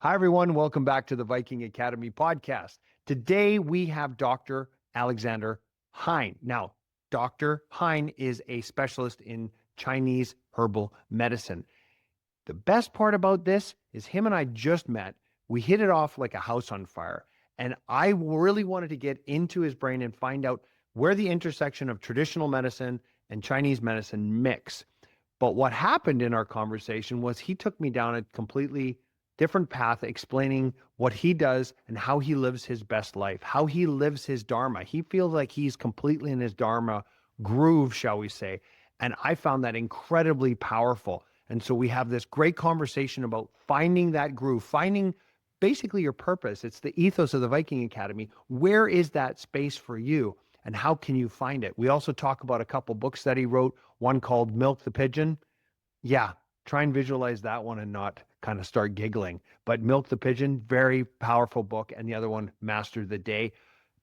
Hi, everyone. Welcome back to the Viking Academy podcast. Today, we have Dr. Alexander Heyne. Now, Dr. Heyne is a specialist in Chinese herbal medicine. The best part about this is him and I just met. We hit it off like a house on fire. And I really wanted to get into his brain and find out where the intersection of traditional medicine and Chinese medicine mix. But what happened in our conversation was he took me down a completely different path, explaining what he does and how he lives his best life, how he lives his dharma. He feels like he's completely in his dharma groove, shall we say. And I found that incredibly powerful. And so we have this great conversation about finding that groove, finding basically your purpose. It's the ethos of the Viking Academy. Where is that space for you? And how can you find it? We also talk about a couple books that he wrote, one called Milk the Pigeon. Yeah, try and visualize that one and not kind of start giggling. But Milk the Pigeon, very powerful book. And the other one, Master the Day.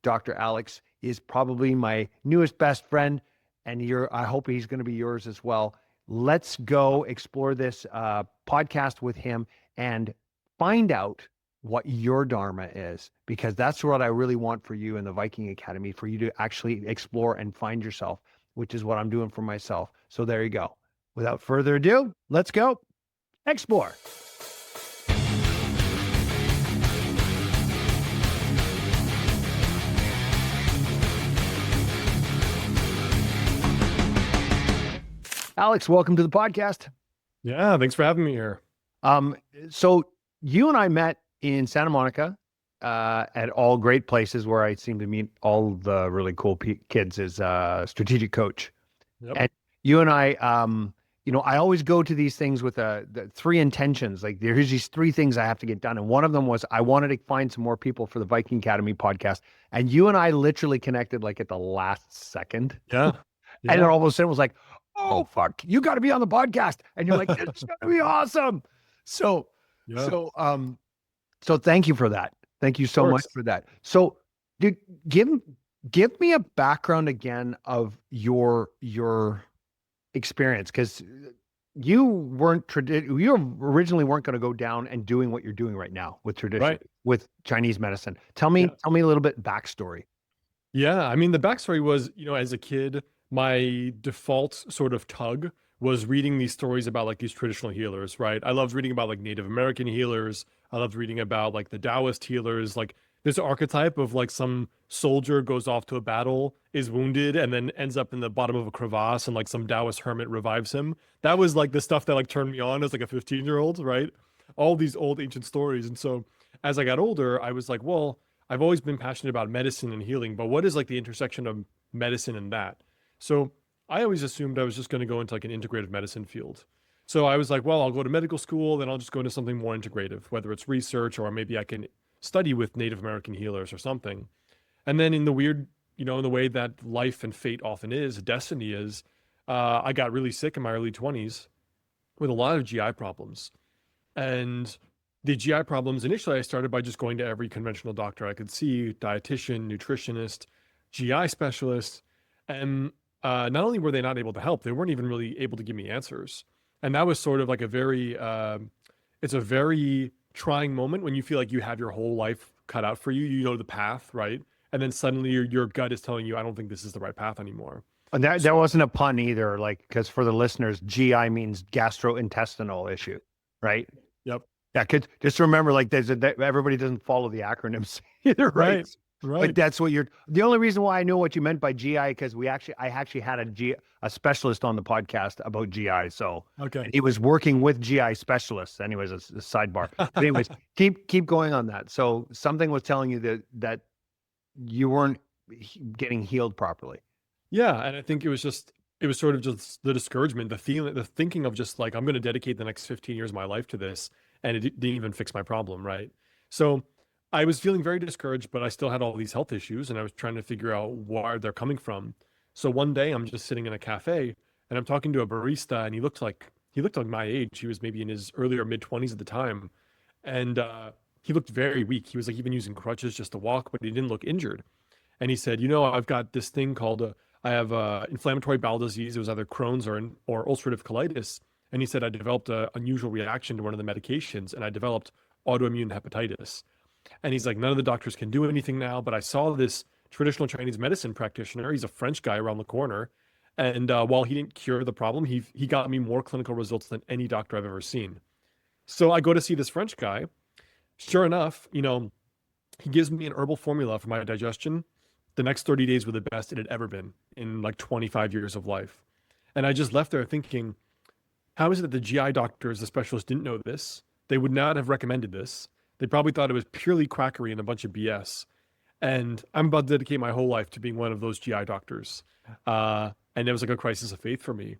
Dr. Alex is probably my newest best friend, and I hope he's going to be yours as well. Let's go explore this podcast with him and find out what your dharma is, because that's what I really want for you in the Viking Academy, for you to actually explore and find yourself, which is what I'm doing for myself. So there you go. Without further ado, let's go explore. Alex, welcome to the podcast. Yeah, thanks for having me here. So you and I met in Santa Monica at all great places where I seem to meet all the really cool kids as a strategic coach. Yep. And you and I, I always go to these things with the three intentions. Like there's these three things I have to get done. And one of them was I wanted to find some more people for the Viking Academy podcast. And you and I literally connected like at the last second. Yeah. And then all of a sudden it was like, oh, fuck, you got to be on the podcast. And you're like, it's going to be awesome. So thank you for that. Thank you so much for that. So dude, give me a background again of your experience, because you originally weren't going to go down and doing what you're doing right now with tradition, right, with Chinese medicine. Tell me a little bit backstory. Yeah. I mean, the backstory was, as a kid, my default sort of tug was reading these stories about like these traditional healers, right? I loved reading about like Native American healers. I loved reading about like the Taoist healers, like this archetype of like some soldier goes off to a battle, is wounded, and then ends up in the bottom of a crevasse and like some Taoist hermit revives him. That was like the stuff that like turned me on as like a 15-year-old, right? All these old ancient stories. And so as I got older, I was like, well, I've always been passionate about medicine and healing, but what is like the intersection of medicine and that? So I always assumed I was just going to go into like an integrative medicine field. So I was like, well, I'll go to medical school, then I'll just go into something more integrative, whether it's research or maybe I can study with Native American healers or something. And then in the weird, in the way that life and fate often is, destiny is, I got really sick in my early 20s with a lot of GI problems. And the GI problems, initially I started by just going to every conventional doctor I could see, dietitian, nutritionist, GI specialist. And not only were they not able to help, they weren't even really able to give me answers. And that was sort of like it's a very trying moment when you feel like you have your whole life cut out for you. You know the path, right? And then suddenly your gut is telling you, I don't think this is the right path anymore. And that wasn't a pun either, like, because for the listeners, GI means gastrointestinal issue, right? Yep. Yeah, just remember, like, everybody doesn't follow the acronyms either, right? Right. But that's what the only reason why I knew what you meant by GI, because I actually had a specialist on the podcast about GI. So okay, he was working with GI specialists. Anyways, a sidebar. But anyways, keep going on that. So something was telling you that you weren't getting healed properly. Yeah, and I think it was sort of just the discouragement, the feeling, the thinking of just like, I'm going to dedicate the next 15 years of my life to this, and it didn't even fix my problem, right? So I was feeling very discouraged, but I still had all these health issues, and I was trying to figure out where they're coming from. So one day I'm just sitting in a cafe, and I'm talking to a barista, and he looked like my age. He was maybe in his early or mid-20s at the time, and he looked very weak. He was like even using crutches just to walk, but he didn't look injured. And he said, I've got this thing called I have inflammatory bowel disease. It was either Crohn's or ulcerative colitis. And he said, I developed an unusual reaction to one of the medications, and I developed autoimmune hepatitis. And he's like, none of the doctors can do anything now. But I saw this traditional Chinese medicine practitioner. He's a French guy around the corner. And while he didn't cure the problem, he got me more clinical results than any doctor I've ever seen. So I go to see this French guy. Sure enough, he gives me an herbal formula for my digestion. The next 30 days were the best it had ever been in like 25 years of life. And I just left there thinking, how is it that the GI doctors, the specialists, didn't know this? They would not have recommended this. They probably thought it was purely quackery and a bunch of BS. And I'm about to dedicate my whole life to being one of those GI doctors. And it was like a crisis of faith for me.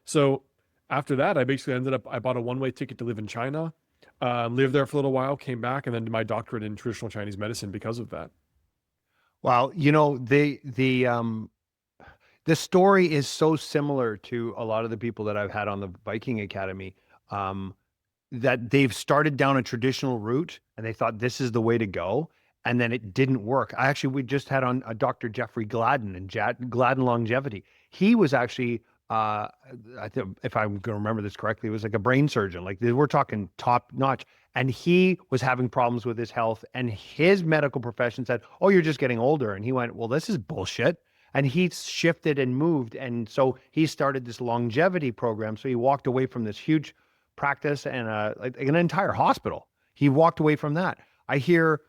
So after that, I basically I bought a one-way ticket to live in China, lived there for a little while, came back, and then did my doctorate in traditional Chinese medicine because of that. Wow, the story is so similar to a lot of the people that I've had on the Viking Academy, that they've started down a traditional route and they thought this is the way to go, and then it didn't work. We just had on a Dr. Jeffrey Gladden and Gladden Longevity. He was actually, I think, if I'm going to remember this correctly, it was like a brain surgeon. Like we're talking top notch. And he was having problems with his health, and his medical profession said, "Oh, you're just getting older." And he went, "Well, this is bullshit." And he shifted and moved. And so he started this longevity program. So he walked away from this huge practice and like an entire hospital. He walked away from that. I hear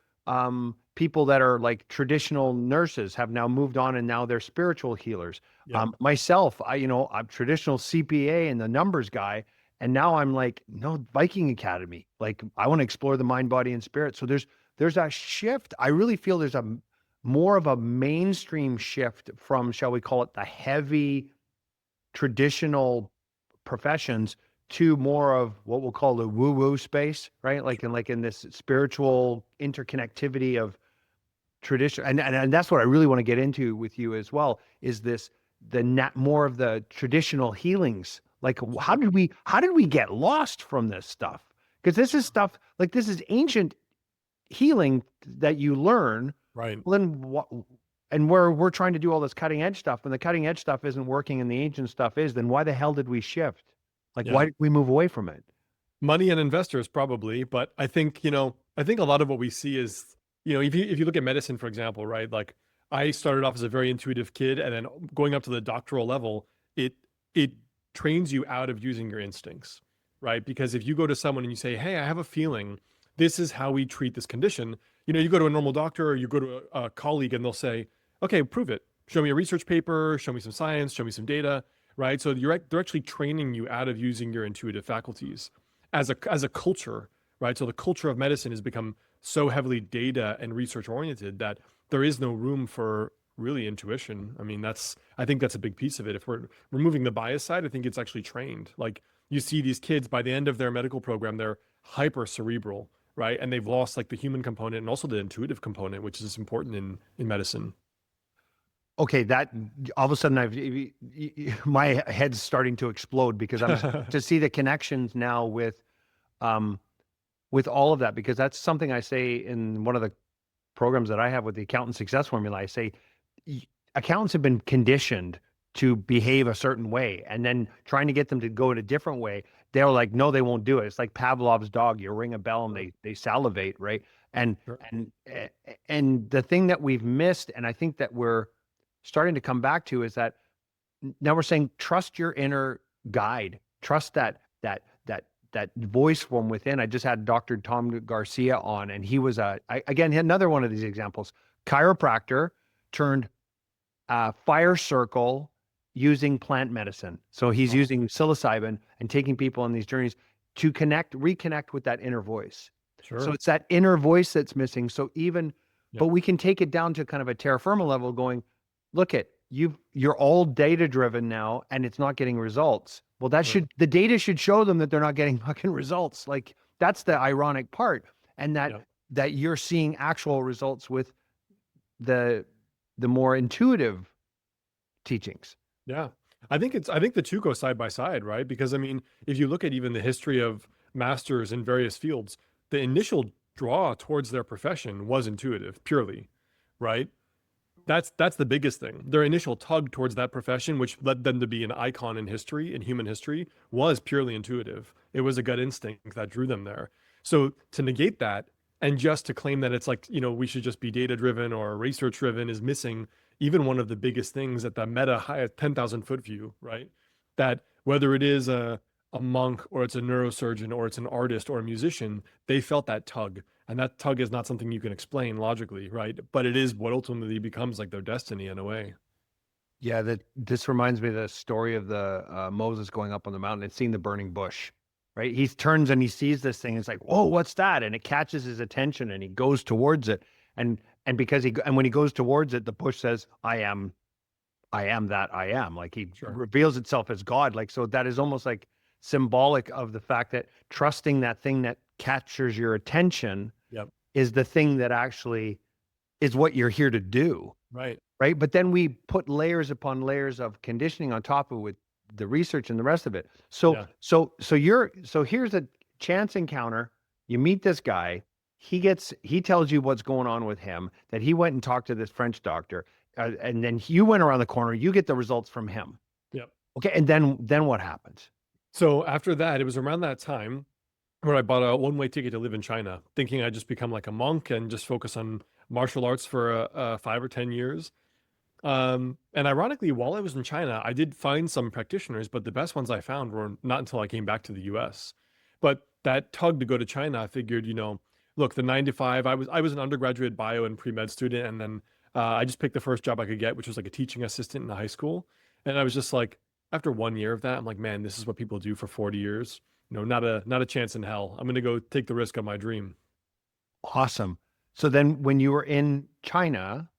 people that are like traditional nurses have now moved on, and now they're spiritual healers. Yeah. Myself, I'm traditional CPA and the numbers guy. And now I'm like, no, Viking Academy. Like I want to explore the mind, body, and spirit. So there's a shift. I really feel there's a more of a mainstream shift from, shall we call it, the heavy traditional professions to more of what we'll call the woo-woo space, right? Like in this spiritual interconnectivity of tradition. And that's what I really want to get into with you as well, is more of the traditional healings. Like how did we get lost from this stuff? Because this is stuff, like this is ancient healing that you learn. Right. Well, then what? And we're trying to do all this cutting edge stuff, and the cutting edge stuff isn't working, and the ancient stuff is. Then why the hell did we shift? Like Yeah. why did we move away from it? Money and investors probably, but I think a lot of what we see is, if you look at medicine, for example, right? Like I started off as a very intuitive kid, and then going up to the doctoral level, it trains you out of using your instincts, right? Because if you go to someone and you say, "Hey, I have a feeling this is how we treat this condition," you go to a normal doctor or you go to a colleague and they'll say, "Okay, prove it. Show me a research paper, show me some science, show me some data," right? So they're actually training you out of using your intuitive faculties as a culture, right? So the culture of medicine has become so heavily data and research oriented that there is no room for really intuition. I mean, I think that's a big piece of it. If we're removing the bias side, I think it's actually trained. Like you see these kids by the end of their medical program, they're hyper cerebral, right? And they've lost like the human component and also the intuitive component, which is important in medicine. Okay, that all of a sudden my head's starting to explode because I'm to see the connections now with all of that, because that's something I say in one of the programs that I have with the accountant success formula. I say accountants have been conditioned to behave a certain way, and then trying to get them to go in a different way, they're like, no, they won't do it. It's like Pavlov's dog. You ring a bell and they salivate, right? And Sure. and the thing that we've missed, and I think that we're starting to come back to, is that now we're saying trust your inner guide, trust that voice from within. I just had Dr. Tom Garcia on, and he was again another one of these examples, chiropractor turned fire circle using plant medicine. So he's using psilocybin and taking people on these journeys to reconnect with that inner voice. Sure. So it's that inner voice that's missing. So but we can take it down to kind of a terra firma level, going, look at you're all data driven now, and it's not getting results. Well, the data should show them that they're not getting fucking results. Like that's the ironic part. And that you're seeing actual results with the more intuitive teachings. Yeah. I think the two go side by side, right? Because I mean, if you look at even the history of masters in various fields, the initial draw towards their profession was intuitive, purely, right? That's the biggest thing. Their initial tug towards that profession, which led them to be an icon in history, in human history, was purely intuitive. It was a gut instinct that drew them there. So to negate that and just to claim that it's like, we should just be data driven or research driven is missing even one of the biggest things at the meta high 10,000 foot view, right? That whether it is a monk or it's a neurosurgeon or it's an artist or a musician, they felt that tug. And that tug is not something you can explain logically, right? But it is what ultimately becomes like their destiny in a way. Yeah, that this reminds me of the story of the Moses going up on the mountain and seeing the burning bush, right? He turns and he sees this thing. It's like, whoa, what's that? And it catches his attention, and he goes towards it. And because and when he goes towards it, the bush says, I am that I am. Like he Sure. reveals itself as God. Like, so that is almost like symbolic of the fact that trusting that thing that captures your attention Yep. is the thing that actually is what you're here to do. Right. Right. But then we put layers upon layers of conditioning on top of it with the research and the rest of it. So, Yeah. so here's a chance encounter. You meet this guy. He tells you what's going on with him, that he went and talked to this French doctor. And then you went around the corner, you get the results from him. Yep. Okay. And then what happens? So after that, it was around that time where I bought a one-way ticket to live in China, thinking I'd just become like a monk and just focus on martial arts for 5 or 10 years. And ironically, while I was in China, I did find some practitioners, but the best ones I found were not until I came back to the US. But that tug to go to China, I figured, look, the 9 to 5, I was an undergraduate bio and pre-med student, and then I just picked the first job I could get, which was like a teaching assistant in a high school. And I was just like, after 1 year of that, I'm like, man, this is what people do for 40 years. Not a chance in hell. I'm gonna go take the risk on my dream. Awesome. So then when you were in China,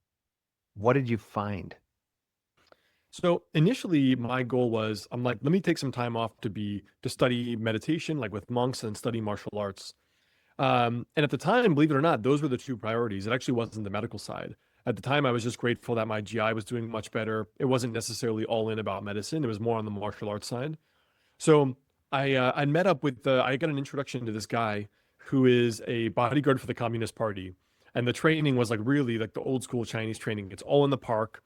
what did you find? So initially, my goal was, I'm like, let me take some time off to study meditation, like with monks, and study martial arts. And at the time, believe it or not, those were the two priorities. It actually wasn't the medical side. At the time, I was just grateful that my GI was doing much better. It wasn't necessarily all in about medicine. It was more on the martial arts side. So I met up with I got an introduction to this guy who is a bodyguard for the Communist Party, and the training was like really like the old school Chinese training. It's all in the park,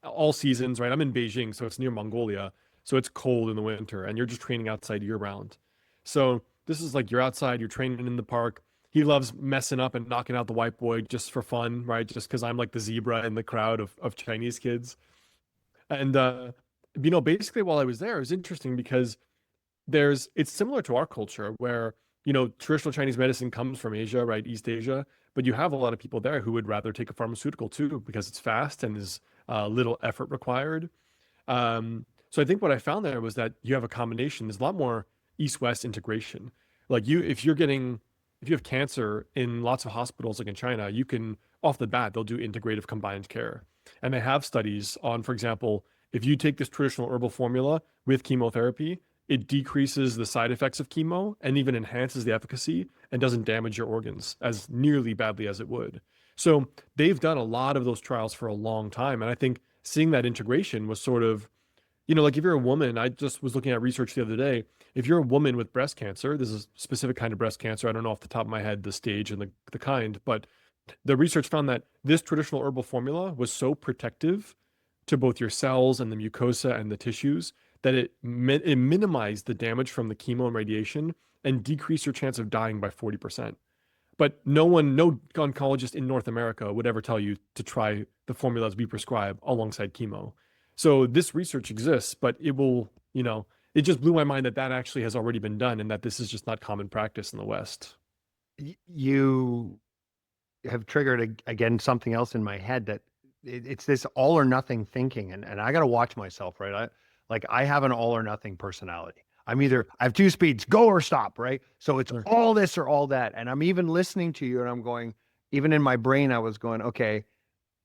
all seasons, right? I'm in Beijing, so it's near Mongolia, so it's cold in the winter, and you're just training outside year round. So this is like you're outside, you're training in the park. He loves messing up and knocking out the white boy just for fun, right? Just because I'm like the zebra in the crowd of Chinese kids. And basically while I was there, it was interesting because it's similar to our culture where, traditional Chinese medicine comes from Asia, right? East Asia, but you have a lot of people there who would rather take a pharmaceutical too because it's fast and is little effort required. So I think what I found there was that you have a combination. There's a lot more East-West integration. Like if you have cancer in lots of hospitals, like in China, you can, off the bat, they'll do integrative combined care. And they have studies on, for example, if you take this traditional herbal formula with chemotherapy, it decreases the side effects of chemo and even enhances the efficacy and doesn't damage your organs as nearly badly as it would. So they've done a lot of those trials for a long time. And I think seeing that integration was sort of, like if you're a woman, I just was looking at research the other day. If you're a woman with breast cancer, this is a specific kind of breast cancer. I don't know off the top of my head the stage and the kind, but the research found that this traditional herbal formula was so protective to both your cells and the mucosa and the tissues that it minimized the damage from the chemo and radiation and decreased your chance of dying by 40%. But no oncologist in North America would ever tell you to try the formulas we prescribe alongside chemo. So this research exists, but it just blew my mind that actually has already been done and that this is just not common practice in the West. You have triggered again something else in my head that it's this all or nothing thinking, and I got to watch myself, right? I have an all or nothing personality. I have two speeds, go or stop, right? So it's Sure. all this or all that. And I'm even listening to you and I'm going, even in my brain, I was going, okay,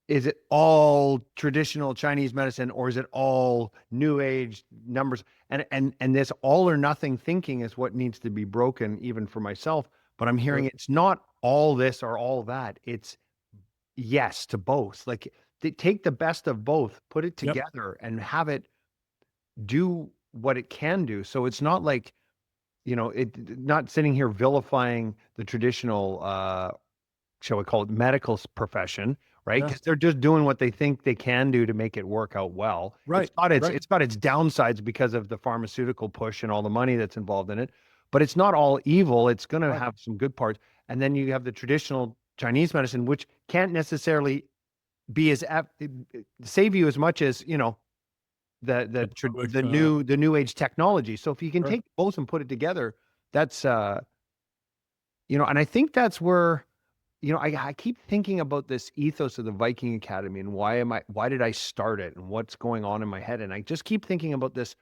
is it all traditional Chinese medicine or is it all new age numbers? And this all or nothing thinking is what needs to be broken even for myself. But I'm hearing Sure. it's not all this or all that. It's yes to both. Like take the best of both, put it Yep. together and have it do what it can do. So it's not like, not sitting here vilifying the traditional, shall we call it profession, right? Yeah. Because they're just doing what they think they can do to make it work out well. Right. Right. It's got its downsides because of the pharmaceutical push and all the money that's involved in it. but it's not all evil. It's going to Right. have some good parts. And then you have the traditional Chinese medicine, which can't necessarily be save you as much as, Republic, the new age technology. So if you can sure. take both and put it together, that's and I think that's where, I keep thinking about this ethos of the Viking Academy and why did I start it and what's going on in my head. And I just keep thinking about this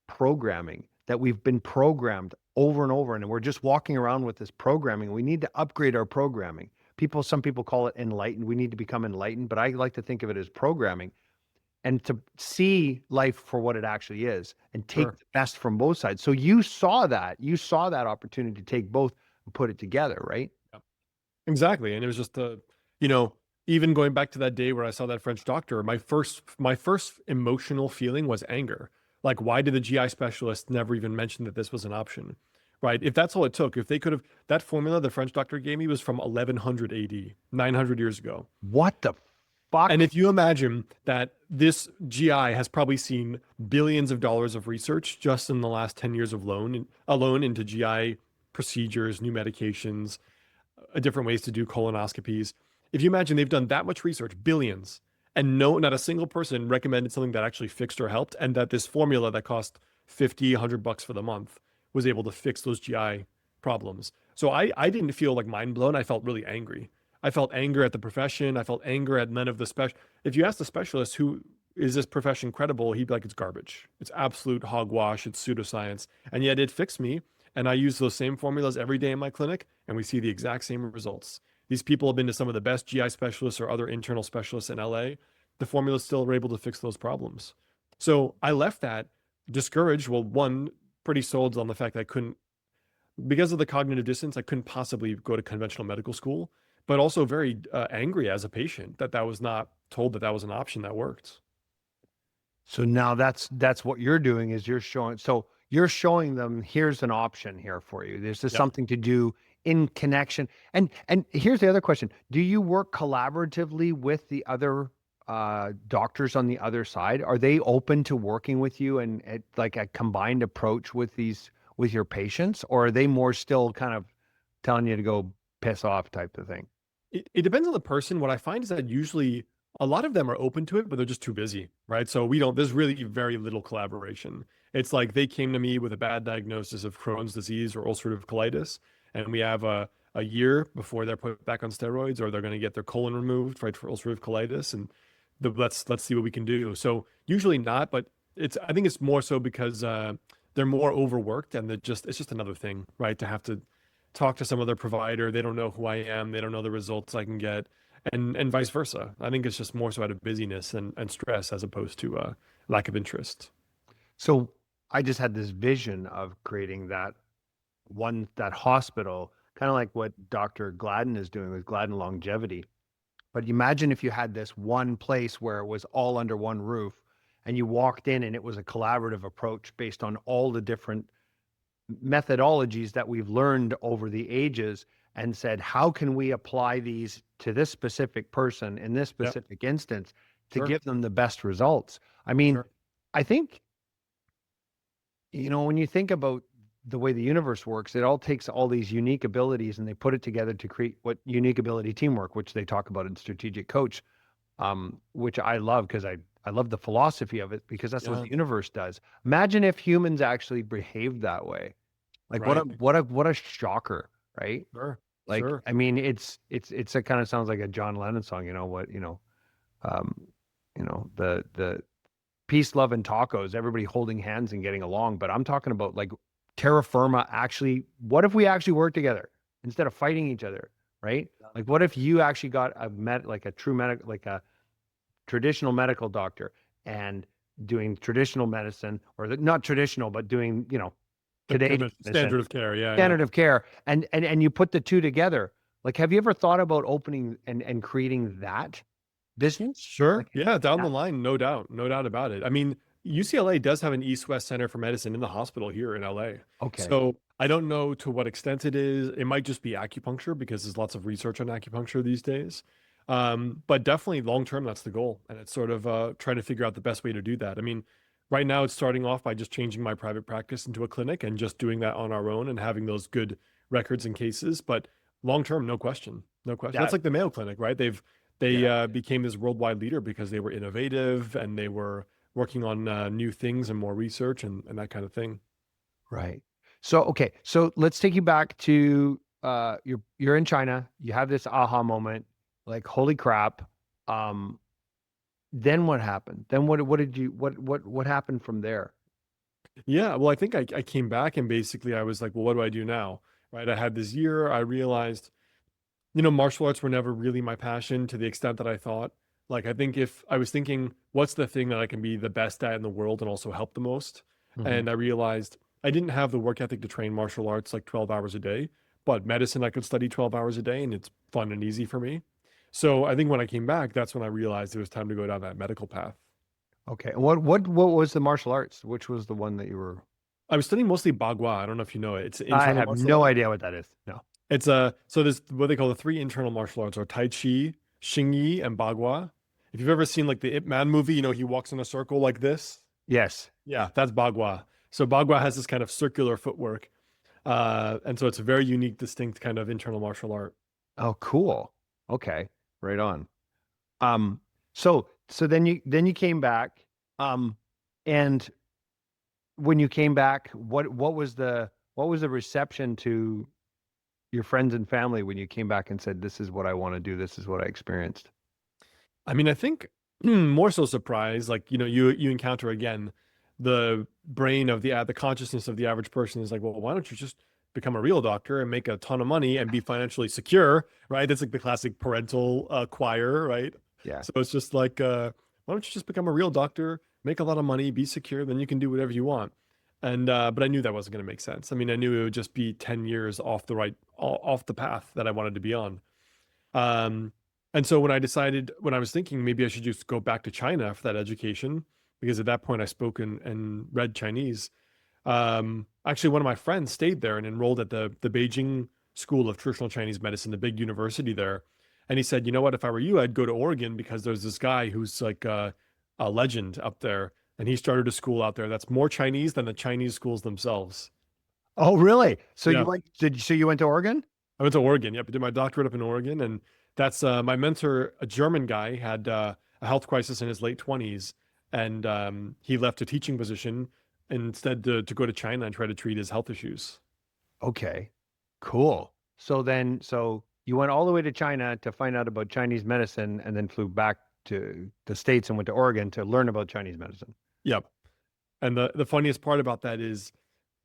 programming that we've been programmed over and over, and we're just walking around with this programming. We need to upgrade our programming. Some people call it enlightened. We need to become enlightened, but I like to think of it as programming and to see life for what it actually is and take Sure. the best from both sides. So you saw that opportunity to take both and put it together, right? Yeah. Exactly. And it was just you know, even going back to that day where I saw that French doctor, my first emotional feeling was anger. Like, why did the GI specialist never even mention that this was an option? Right? If that's all it took, if they could have, that formula the French doctor gave me was from 1100 AD, 900 years ago. What the And fuck? if you imagine that this GI has probably seen billions of dollars of research just in the last 10 years of alone into GI procedures, new medications, different ways to do colonoscopies. If you imagine they've done that much research, billions, and not a single person recommended something that actually fixed or helped, and that this formula that cost 50, $100 for the month was able to fix those GI problems. So I didn't feel like mind blown. I felt really angry. I felt anger at the profession. I felt anger at none of the special. If you ask the specialist, who is this profession credible? He'd be like, it's garbage. It's absolute hogwash. It's pseudoscience. And yet it fixed me. And I use those same formulas every day in my clinic, and we see the exact same results. These people have been to some of the best GI specialists or other internal specialists in LA. The formulas still are able to fix those problems. So I left that discouraged. Well, one, pretty sold on the fact that I couldn't, because of the cognitive distance, I couldn't possibly go to conventional medical school, but also very angry as a patient that was not told that was an option that worked. So now that's what you're doing is you're showing them here's an option here for you. This is Yep. something to do in connection. And here's the other question. Do you work collaboratively with the other doctors on the other side? Are they open to working with you and at like a combined approach with your patients, or are they more still kind of telling you to go piss off type of thing? It depends on the person. What I find is that usually a lot of them are open to it, but they're just too busy, right? So there's really very little collaboration. It's like they came to me with a bad diagnosis of Crohn's disease or ulcerative colitis, and we have a year before they're put back on steroids or they're going to get their colon removed, right, for ulcerative colitis. And let's see what we can do. So usually not, but I think it's more so because they're more overworked and it's just another thing, right? To have to talk to some other provider. They don't know who I am. They don't know the results I can get, and vice versa. I think it's just more so out of busyness and stress as opposed to lack of interest. So I just had this vision of creating that hospital, kind of like what Dr. Gladden is doing with Gladden Longevity. But imagine if you had this one place where it was all under one roof and you walked in and it was a collaborative approach based on all the different methodologies that we've learned over the ages and said, how can we apply these to this specific person in this Yep. specific instance to Sure. give them the best results? I mean, Sure. I think, when you think about the way the universe works, it all takes all these unique abilities and they put it together to create what unique ability teamwork, which they talk about in Strategic Coach, which I love because I love the philosophy of it because that's what Yeah. the universe does. Imagine if humans actually behaved that way. Like Right. what a shocker, right? Sure. Like Sure. I mean, it's a kind of sounds like a John Lennon song. Um, the peace, love, and tacos, everybody holding hands and getting along. But I'm talking about like terra firma actually, what if we actually work together instead of fighting each other, right? Like what if you actually got like a true medical, like a traditional medical doctor and doing traditional medicine or not traditional, but doing, The pretty Canadian much medicine, standard of care. Yeah. Yeah. standard of care, and you put the two together. Like, have you ever thought about opening and creating that business? Sure. Like Yeah. Down the that? line, no doubt. No doubt about it. I mean, UCLA does have an East West Center for Medicine in the hospital here in LA. Okay. So I don't know to what extent it is. It might just be acupuncture because there's lots of research on acupuncture these days. But definitely long term, that's the goal. And it's sort of trying to figure out the best way to do that. I mean, Right now, it's starting off by just changing my private practice into a clinic and just doing that on our own and having those good records and cases. But long term, no question, no question. That's That like the Mayo Clinic, right? yeah, Became this worldwide leader because they were innovative and they were working on new things and more research and that kind of thing. right. So okay, so let's take you back to you're in China, you have this aha moment, like holy crap. Um, then what happened? Then what did you what happened from there? Yeah, well, I think I came back and basically I was like, well, what do I do now? Right? I had this year, I realized, martial arts were never really my passion to the extent that I thought. Like, I think if I was thinking, what's the thing that I can be the best at in the world and also help the most? Hmm. And I realized I didn't have the work ethic to train martial arts like 12 hours a day, but medicine I could study 12 hours a day and it's fun and easy for me. So I think when I came back, that's when I realized it was time to go down that medical path. Okay. And what was the martial arts? Which was the one that you were? I was studying mostly Bagua. I don't know if you know it. It's an I internal have martial no art. idea what that is. No. It's so there's what they call the three internal martial arts are Tai Chi, Xing Yi, and Bagua. If you've ever seen like the Ip Man movie, he walks in a circle like this. Yes. Yeah, that's Bagua. So Bagua has this kind of circular footwork. And so it's a very unique, distinct kind of internal martial art. Oh, cool. Okay. Right on. Um, so then you came back. And when you came back, what was the reception to your friends and family when you came back and said, "This is what I want to do. This is what I experienced." I mean, I think more so surprise, like, you encounter again the brain of the consciousness of the average person is like, well, why don't you just become a real doctor and make a ton of money and be financially secure, right? That's like the classic parental choir, right? Yeah. So it's just like, why don't you just become a real doctor, make a lot of money, be secure, then you can do whatever you want. And but I knew that wasn't going to make sense. I mean, I knew it would just be 10 years off the path that I wanted to be on. Um, and so when I was thinking maybe I should just go back to China for that education, because at that point I spoke and read Chinese. Actually, one of my friends stayed there and enrolled at the Beijing School of Traditional Chinese Medicine, the big university there. And he said, you know what, if I were you, I'd go to Oregon because there's this guy who's like a legend up there. And he started a school out there that's more Chinese than the Chinese schools themselves. Oh, really? So Yeah. you went to Oregon? I went to Oregon. Yep, I did my doctorate up in Oregon, and that's my mentor, a German guy, had a health crisis in his late 20s, and he left a teaching position instead to go to China and try to treat his health issues. Okay. Cool. So you went all the way to China to find out about Chinese medicine and then flew back to the States and went to Oregon to learn about Chinese medicine. Yep. And the funniest part about that is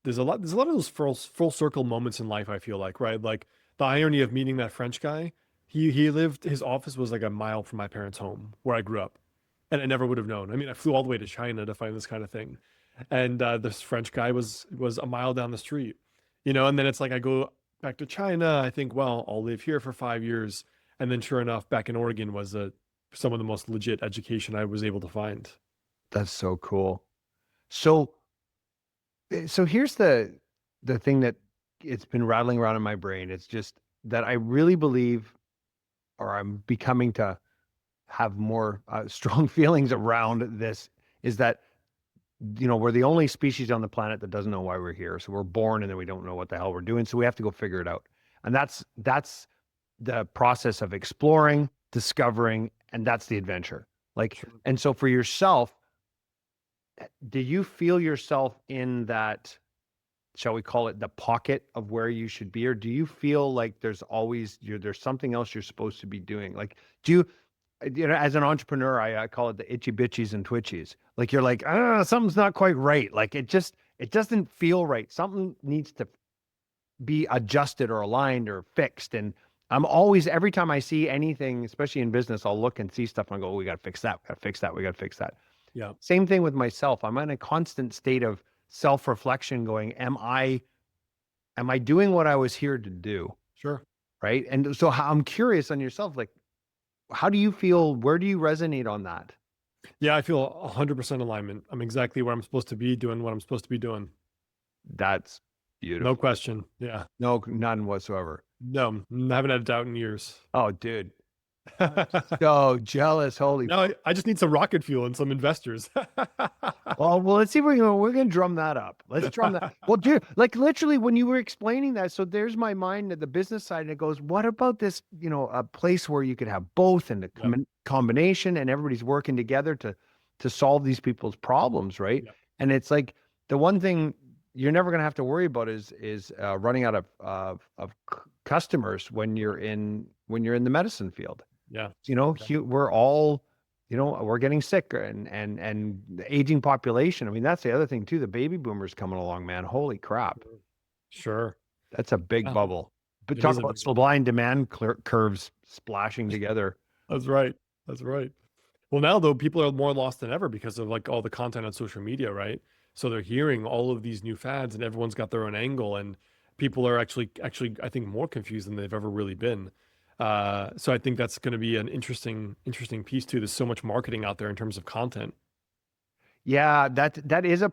there's a lot of those full circle moments in life, I feel like, right? Like the irony of meeting that French guy. His office was like a mile from my parents' home where I grew up. And I never would have known. I mean, I flew all the way to China to find this kind of thing. And this French guy was a mile down the street. And then it's like I go back to China, I think, well, I'll live here for 5 years. And then sure enough, back in Oregon was some of the most legit education I was able to find. That's so cool. So so here's the thing that it's been rattling around in my brain. It's just that I really believe, or I'm becoming to have more strong feelings around this, is that we're the only species on the planet that doesn't know why we're here. So we're born and then we don't know what the hell we're doing. So we have to go figure it out. And that's the process of exploring, discovering, and that's the adventure. Like, Sure. and so for yourself, do you feel yourself in that, shall we call it the pocket of where you should be, or do you feel like there's something else you're supposed to be doing? Like, do you as an entrepreneur, I call it the itchy bitchies and twitchies. Like you're like, something's not quite right. Like it doesn't feel right. Something needs to be adjusted or aligned or fixed. And I'm always, every time I see anything, especially in business, I'll look and see stuff and I go, oh, we got to fix that. We got to fix that. We got to fix that. Yeah, Same thing with myself. I'm in a constant state of self-reflection going, am I doing what I was here to do? sure. Right. And so I'm curious on yourself, like, how do you feel? Where do you resonate on that? Yeah, I feel 100% alignment. I'm exactly where I'm supposed to be doing what I'm supposed to be doing. That's No beautiful. question. Yeah. No, none whatsoever. No, I haven't had a doubt in years. Oh, dude. I'm so jealous. Holy. Now I just need some rocket fuel and some investors. Well, let's see. We're gonna drum that up. Let's drum that. Well, dude, like literally when you were explaining that, so there's my mind at the business side, and it goes, what about this? A place where you could have both and the Yep, combination, and everybody's working together to solve these people's problems, right? yep, And it's like the one thing you're never gonna have to worry about is running out of customers when you're in the medicine field. yeah, yeah. We're all, we're getting sicker and the aging population. I mean, that's the other thing too. The baby boomers coming along, man. Holy crap. Sure. That's a big Yeah, bubble. But it talk is a about big one. supply and demand curves splashing together. That's right. That's right. Well, now though, people are more lost than ever because of like all the content on social media, right? So they're hearing all of these new fads, and everyone's got their own angle, and people are actually, I think, more confused than they've ever really been. So I think that's going to be an interesting piece too. There's so much marketing out there in terms of content. Yeah, that is a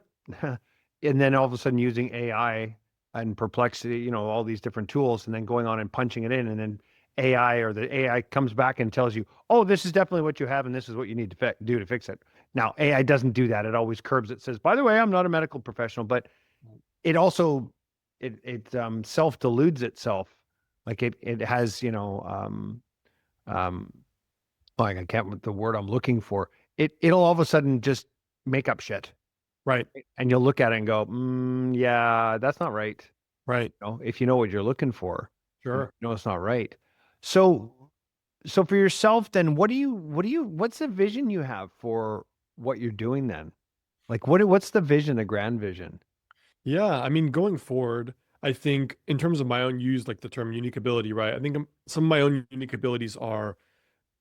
and then all of a sudden using AI and perplexity, all these different tools, and then going on and punching it in, and then the AI comes back and tells you, oh, this is definitely what you have, and this is what you need to do to fix it. Now, AI doesn't do that. It always curbs it, says, by the way, I'm not a medical professional, but it also it self deludes itself. Like it has, um like I can't the word I'm looking for. It'll all of a sudden just make up shit. Right. And you'll look at it and go, yeah, that's not right. Right. If you know what you're looking for, Sure. it's not right. So, so for yourself, then, what's the vision you have for what you're doing then? Like, what's the vision, the grand vision? Yeah, I mean, going forward, I think in terms of my own use, like the term unique ability, right? I think some of my own unique abilities are,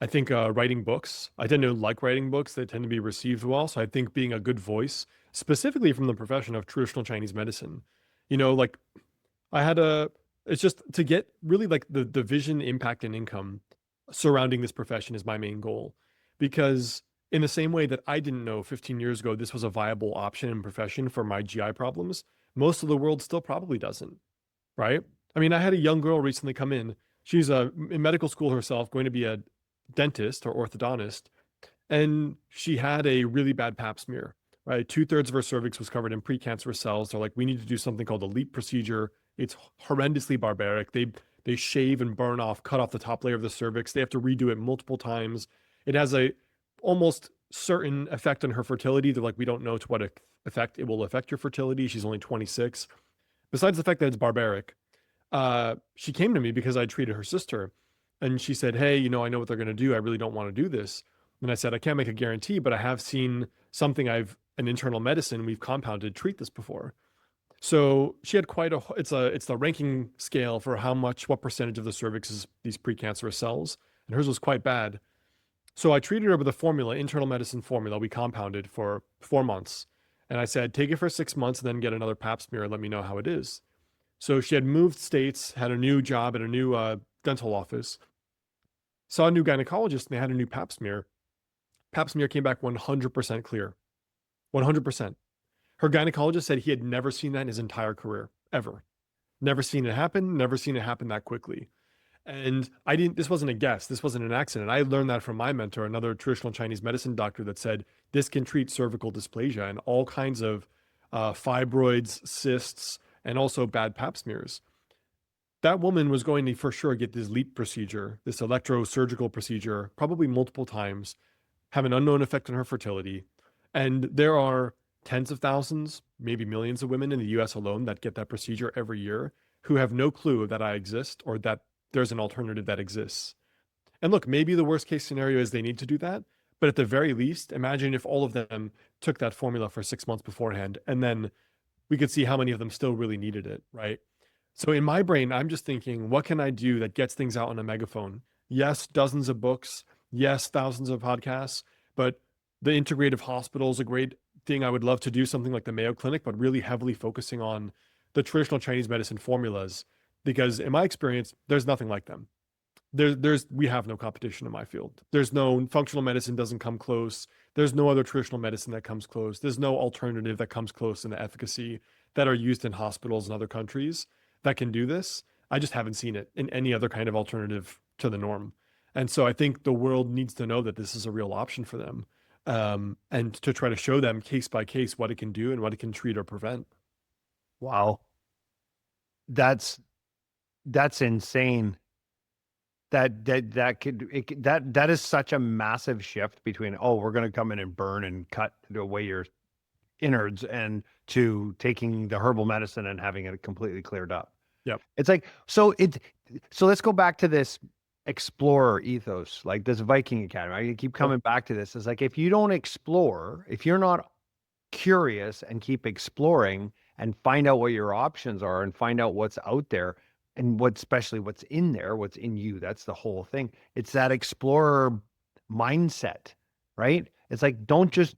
I think, writing books. I tend to like writing books. They tend to be received well. So I think being a good voice, specifically from the profession of traditional Chinese medicine, like I had it's just to get really like the vision, impact, and income surrounding this profession is my main goal. Because in the same way that I didn't know 15 years ago this was a viable option and profession for my GI problems, most of the world still probably doesn't, right? I mean, I had a young girl recently come in. She's in medical school herself, going to be a dentist or orthodontist, and she had a really bad pap smear, right? Two-thirds of her cervix was covered in precancerous cells. They're like, we need to do something called the LEAP procedure. It's horrendously barbaric. They shave and burn off, cut off the top layer of the cervix. They have to redo it multiple times. It has a almost certain effect on her fertility. They're like, we don't know to what effect it will affect your fertility. She's only 26. Besides the fact that it's barbaric, she came to me because I treated her sister, and she said, hey, I know what they're going to do. I really don't want to do this. And I said, I can't make a guarantee, but I have seen something an internal medicine we've compounded treat this before. So she had it's the ranking scale for what percentage of the cervix is these precancerous cells. And hers was quite bad. So I treated her with a formula, internal medicine formula we compounded for 4 months. And I said, take it for 6 months and then get another pap smear and let me know how it is. So she had moved states, had a new job at a new dental office, saw a new gynecologist, and they had a new pap smear. Pap smear came back 100% clear. 100%. Her gynecologist said he had never seen that in his entire career, ever. Never seen it happen, never seen it happen that quickly. And this wasn't a guess, this wasn't an accident. I learned that from my mentor, another traditional Chinese medicine doctor, that said this can treat cervical dysplasia and all kinds of fibroids, cysts, and also bad pap smears. That woman was going to for sure get this LEAP procedure, this electrosurgical procedure, probably multiple times, have an unknown effect on her fertility. And there are tens of thousands, maybe millions of women in the US alone that get that procedure every year who have no clue that I exist or that there's an alternative that exists. And look, maybe the worst case scenario is they need to do that. But at the very least, imagine if all of them took that formula for 6 months beforehand, and then we could see how many of them still really needed it, right? So in my brain, I'm just thinking, what can I do that gets things out on a megaphone? Yes, dozens of books. Yes, thousands of podcasts. But the integrative hospital is a great thing. I would love to do something like the Mayo Clinic, but really heavily focusing on the traditional Chinese medicine formulas, because in my experience, there's nothing like them. We have no competition in my field. There's no functional medicine doesn't come close. There's no other traditional medicine that comes close. There's no alternative that comes close in the efficacy that are used in hospitals in other countries that can do this. I just haven't seen it in any other kind of alternative to the norm. And so I think the world needs to know that this is a real option for them, and to try to show them case by case what it can do and what it can treat or prevent. Wow. That's that's insane. That is such a massive shift between, oh, we're going to come in and burn and cut away your innards, and to taking the herbal medicine and having it completely cleared up. Yep. It's like, so let's go back to this explorer ethos, like this Viking Academy. I keep Sure. coming back to this. It's like, if you don't explore, if you're not curious and keep exploring and find out what your options are and find out what's out there, and especially what's in there, what's in you, that's the whole thing. It's that explorer mindset, right? It's like, don't just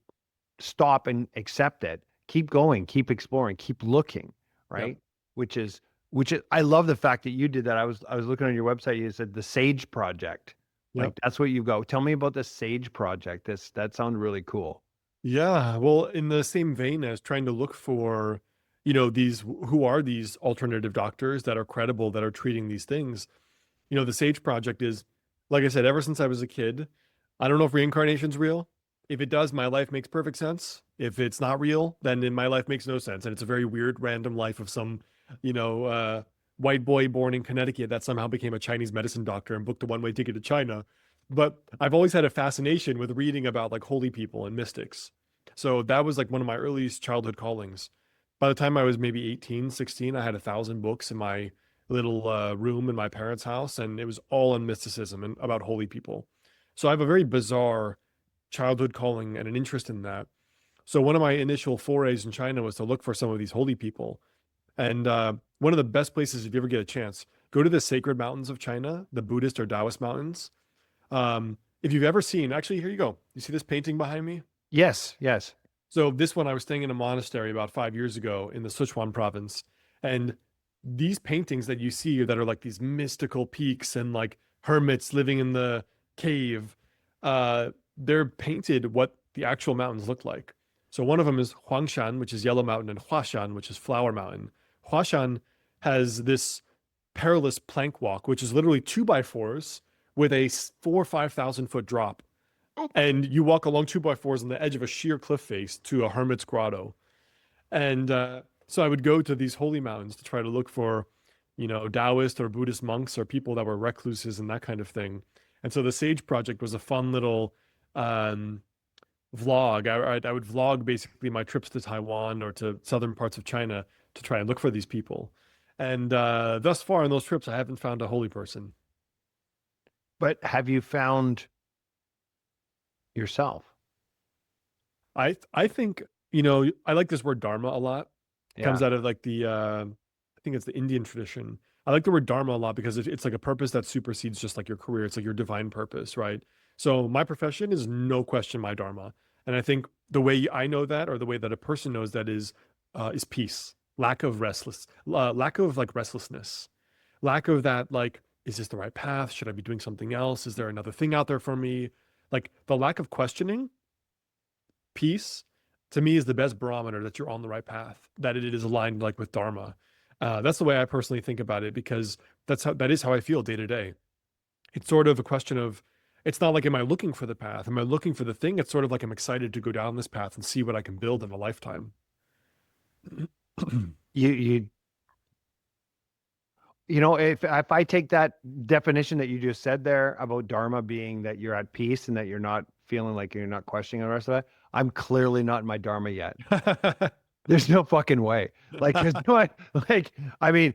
stop and accept it. Keep going, keep exploring, keep looking, Yep. right? Which is I love the fact that you did that. I was looking on your website. You said the Sage Project. Like, Yep. that's what you've got. Tell me about the Sage Project. That sounds really cool. Yeah, well, in the same vein as trying to look for, these who are these alternative doctors that are credible, that are treating these things. The Sage Project is, like I said, ever since I was a kid, I don't know if reincarnation's real. If it does, my life makes perfect sense. If it's not real, then my life makes no sense. And it's a very weird, random life of some, you know, uh, white boy born in Connecticut that somehow became a Chinese medicine doctor and booked a one-way ticket to China. But I've always had a fascination with reading about like holy people and mystics. So that was like one of my earliest childhood callings. By the time I was maybe 18, 16, I had 1,000 books in my little room in my parents' house, and it was all on mysticism and about holy people. So I have a very bizarre childhood calling and an interest in that. So one of my initial forays in China was to look for some of these holy people. And one of the best places, if you ever get a chance, go to the sacred mountains of China, the Buddhist or Taoist mountains. If you've ever seen, actually, here you go. You see this painting behind me? Yes, yes. So this one, I was staying in a monastery about 5 years ago in the Sichuan province, and these paintings that you see that are like these mystical peaks and like hermits living in the cave, they're painted what the actual mountains look like. So one of them is Huangshan, which is Yellow Mountain, and Huashan, which is Flower Mountain. Huashan has this perilous plank walk, which is literally 2x4s with a 4 or 5 thousand foot drop, and you walk along 2x4s on the edge of a sheer cliff face to a hermit's grotto. And so I would go to these holy mountains to try to look for, Taoist or Buddhist monks or people that were recluses and that kind of thing. And so the Sage Project was a fun little um, vlog. I would vlog basically my trips to Taiwan or to southern parts of China to try and look for these people. And thus far on those trips, I haven't found a holy person. But have you found yourself? I think, I like this word dharma a lot. It Yeah. comes out of like I think it's the Indian tradition. I like the word dharma a lot because it's like a purpose that supersedes just like your career. It's like your divine purpose, right? So my profession is no question my dharma. And I think the way I know that, or the way that a person knows that, is peace, lack of like restlessness, lack of that, like, is this the right path? Should I be doing something else? Is there another thing out there for me? Like the lack of questioning. Peace to me is the best barometer that you're on the right path, that it is aligned like with dharma. That's the way I personally think about it, because that is how I feel day to day. It's sort of a question of, it's not like, am I looking for the path? Am I looking for the thing? It's sort of like, I'm excited to go down this path and see what I can build in a lifetime. You if I take that definition that you just said there about dharma being that you're at peace and that you're not feeling like you're not questioning the rest of that, I'm clearly not in my dharma yet. There's no fucking way. Like, there's no, like, I mean,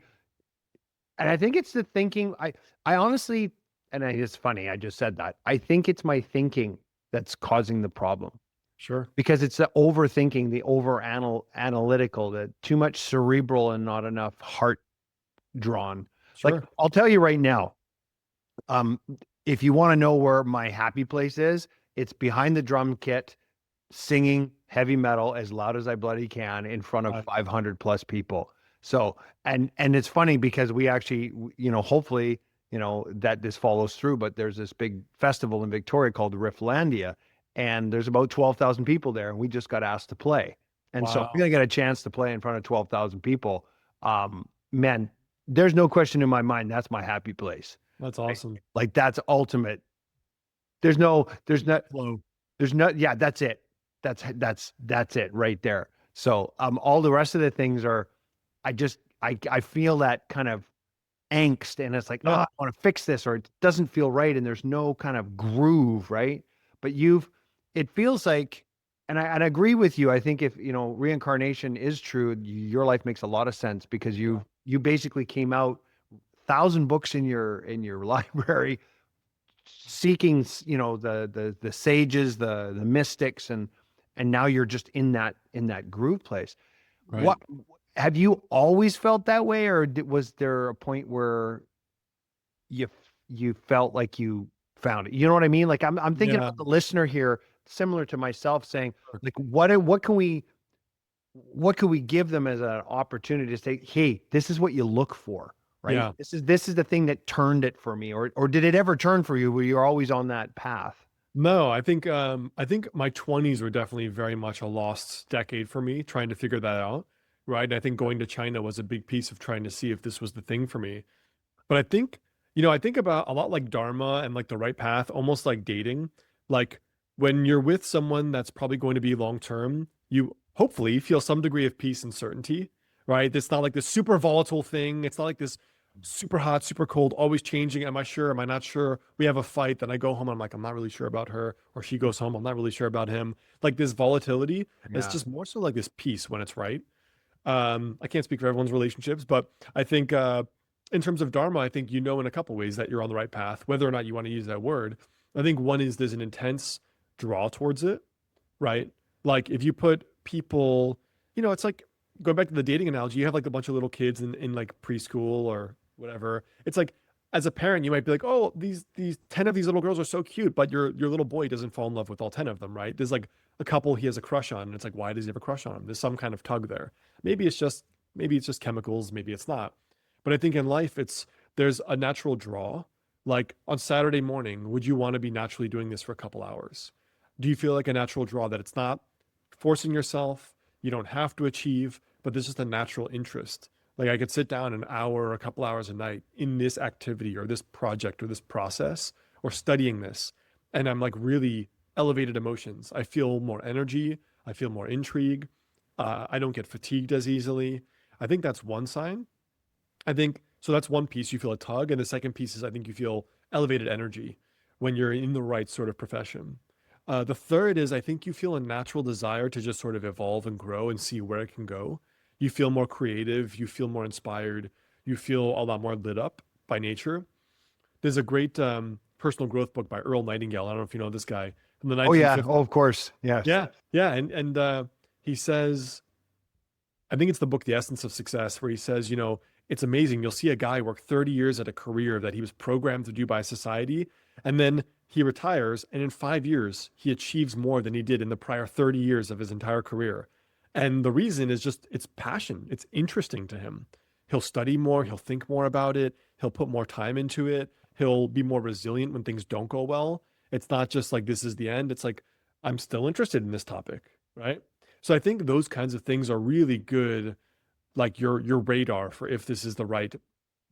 and I think it's the thinking. I honestly, it's funny, I just said that. I think it's my thinking that's causing the problem, Sure. because it's the overthinking, the analytical, the too much cerebral and not enough heart drawn. Like, Sure. I'll tell you right now, um, if you want to know where my happy place is, it's behind the drum kit, singing heavy metal as loud as I bloody can in front of Uh, 500 plus people. So, and it's funny because we actually, hopefully, that this follows through, but there's this big festival in Victoria called Rifflandia, and there's about 12,000 people there, and we just got asked to play. And so I'm wow. going to get a chance to play in front of 12,000 people. Man, there's no question in my mind, that's my happy place. That's Right? awesome. Like, that's ultimate there's no, there's not, Flow. there's no, yeah, that's it. That's it right there. So, all the rest of the things are, I feel that kind of angst and it's like, oh, Yeah, I want to fix this or it doesn't feel right and there's no kind of groove, right? But it feels like, and I agree with you. I think if, reincarnation is true, your life makes a lot of sense because yeah, you basically came out 1,000 books in your library seeking, the sages, the mystics and now you're just in that groove place. right. What have you always felt that way or was there a point where you you felt like you found it. You know what I mean? Like I'm thinking Yeah. about the listener here, similar to myself, saying like what can we give them as an opportunity to say, hey, this is what you look for, right? Yeah. This is the thing that turned it for me, or did it ever turn for you where you're always on that path? No, I think my 20s were definitely very much a lost decade for me trying to figure that out, right? And I think going to China was a big piece of trying to see if this was the thing for me. But I think, I think about a lot like dharma and like the right path, almost like dating. Like when you're with someone that's probably going to be long term, you hopefully feel some degree of peace and certainty, right? It's not like this super volatile thing. It's not like this super hot, super cold, always changing. Am I sure? Am I not sure? We have a fight, then I go home and I'm like, I'm not really sure about her, or she goes home, I'm not really sure about him. Like this volatility, it's Yeah. just more so like this peace when it's right. I can't speak for everyone's relationships, but I think in terms of dharma, I think in a couple ways that you're on the right path, whether or not you want to use that word. I think one is there's an intense draw towards it, right? Like if you put people, it's like going back to the dating analogy, you have like a bunch of little kids in like preschool or whatever. It's like as a parent, you might be like, oh, these 10 of these little girls are so cute, but your little boy doesn't fall in love with all 10 of them, right? There's like a couple he has a crush on, and it's like, why does he have a crush on him? There's some kind of tug there. Maybe it's just maybe it's just chemicals, maybe it's not. But I think in life there's a natural draw. Like on Saturday morning, would you want to be naturally doing this for a couple hours? Do you feel like a natural draw that it's not forcing yourself, you don't have to achieve, but there's just a natural interest? Like I could sit down an hour or a couple hours a night in this activity or this project or this process or studying this, and I'm like really elevated emotions. I feel more energy, I feel more intrigue. I don't get fatigued as easily. I think that's one sign. I think so. That's one piece you feel a tug, and the second piece is I think you feel elevated energy when you're in the right sort of profession. The third is I think you feel a natural desire to just sort of evolve and grow and see where it can go. You feel more creative, you feel more inspired, you feel a lot more lit up by nature. There's a great personal growth book by Earl Nightingale. I don't know if you know this guy from the Oh yeah. 1950s. Oh, of course. Yes. Yeah, yeah, and he says I think it's the book The Essence of Success, where he says, it's amazing. You'll see a guy work 30 years at a career that he was programmed to do by society, and then he retires, and in 5 years, he achieves more than he did in the prior 30 years of his entire career. And the reason is just it's passion. It's interesting to him. He'll study more, he'll think more about it, he'll put more time into it, he'll be more resilient when things don't go well. It's not just like this is the end. It's like I'm still interested in this topic, right? So I think those kinds of things are really good, like your radar for if this is the right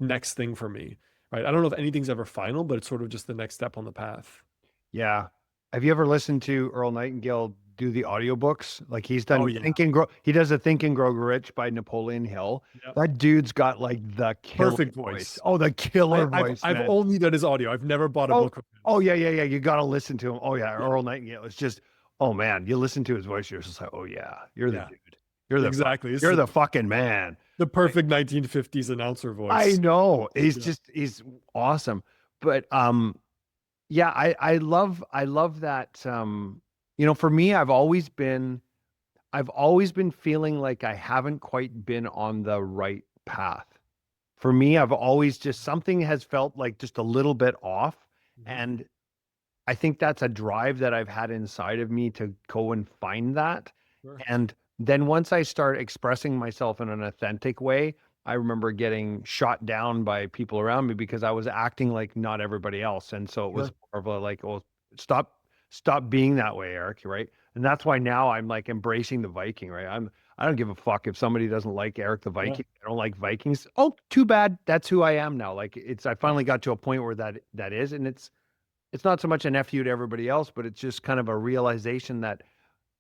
next thing for me, right? I don't know if anything's ever final, but it's sort of just the next step on the path. Yeah. Have you ever listened to Earl Nightingale do the audiobooks? Like he's Oh done yeah, Think and Grow. He does a Think and Grow Rich by Napoleon Hill. yep. That dude's got like the killer Perfect voice. voice. Oh, the killer I've voice, I've man. only done his audio. I've never bought a Oh, book of his. oh yeah, yeah, yeah. You got to listen to him. Oh yeah, Yeah, Earl Nightingale. It's just, oh man, you listen to his voice, you're just like, oh yeah, you're the yeah, dude. You're the fuck. exactly. It's You're the fucking man. the Like, perfect 1950s announcer I voice. know. Yeah. He's awesome. But yeah, I love that. For me, I've always been feeling like I haven't quite been on the right path. For me, I've always just something has felt like just a little bit off. Mhm. And I think that's a drive that I've had inside of me to go and find that. Sure. And then once I start expressing myself in an authentic way, I remember getting shot down by people around me because I was acting like not everybody else. And so it was Sure. more of a like, well, stop, stop being that way, Eric, right? And that's why now I'm like embracing the Viking, right? I don't give a fuck if somebody doesn't like Eric the Yeah. Viking. I don't like Vikings. Oh, too bad. That's who I am now. Like I Yeah. finally got to a point where that is, and it's not so much an FU to everybody else, but it's just kind of a realization that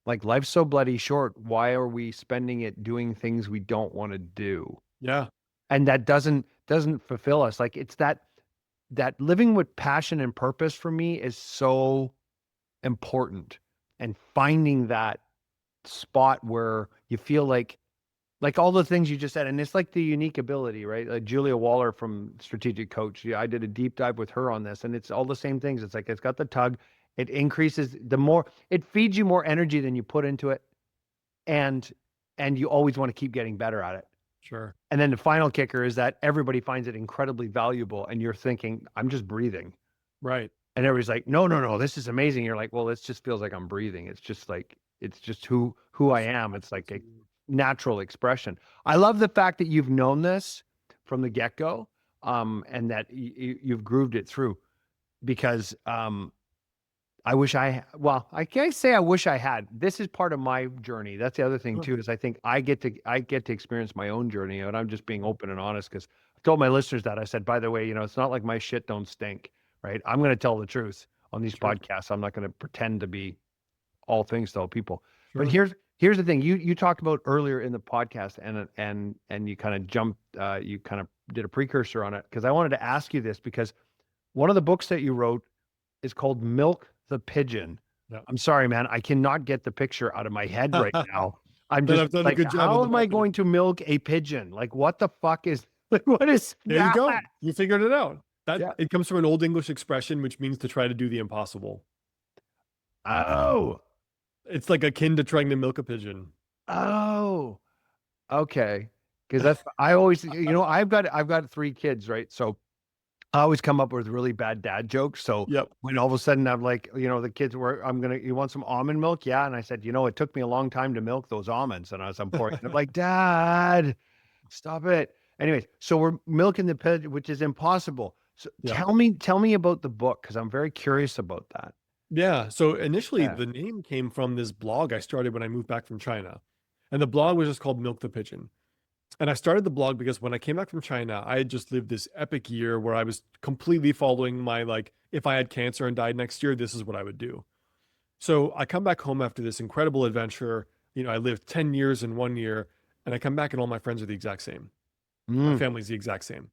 like life's so bloody short. Why are we spending it doing things we don't want to do? Yeah, And that doesn't fulfill us. Like it's that living with passion and purpose for me is so important. And finding that spot where you feel like all the things you just said, and it's like the unique ability, right? Like Julia Waller from Strategic Coach. Yeah, I did a deep dive with her on this, and it's all the same things. It's like it's got the tug, it increases the more it feeds you more energy than you put into it, and you always want to keep getting better at it. sure. And then the final kicker is that everybody finds it incredibly valuable, and you're thinking, I'm just breathing. Right. And everybody's like, no, no, no, this is amazing. You're like, well, this just feels like I'm breathing. It's just like, it's just who I am. It's like a natural expression. I love the fact that you've known this from the get-go, and that you've grooved it through because I wish well, I can't say I wish I had. This is part of my journey. That's the other thing Sure. too, is I think I get to experience my own journey, and I'm just being open and honest because I told my listeners that I said, by the way, it's not like my shit don't stink, right? I'm going to tell the truth on these Sure. podcasts. I'm not going to pretend to be all things to all people. But Sure. here's the thing. You talked about earlier in the podcast, and you kind of jumped, you kind of did a precursor on it because I wanted to ask you this because one of the books that you wrote is called Milk the Pigeon. Yeah. I'm sorry, man. I cannot get the picture out of my head right now. I'm But just I've done a like, good job on how the am I back of it. going to milk a pigeon? Like, what the fuck is, like, what is There you that? go. You figured it out. Yeah. It comes from an old English expression, which means to try to do the impossible. Oh, It's like akin to trying to milk a pigeon. oh, okay. Because that's, I always, I've got 3 kids, right? So I always come up with really bad dad jokes. So Yep. when all of a sudden I'm like, the kids were, you want some almond milk? Yeah. And I said, it took me a long time to milk those almonds. And as I'm pouring, they're like, Dad, stop it. Anyways, so we're milking the pig, which is impossible. So Yep. tell me about the book because I'm very curious about that. Yeah. So initially, Yeah. the name came from this blog I started when I moved back from China. And the blog was just called Milk the Pigeon. And I started the blog because when I came back from China, I had just lived this epic year where I was completely following my, like, if I had cancer and died next year, this is what I would do. So I come back home after this incredible adventure. I lived 10 years in 1 year, and I come back and all my friends are the exact same. My Mm. family's the exact same.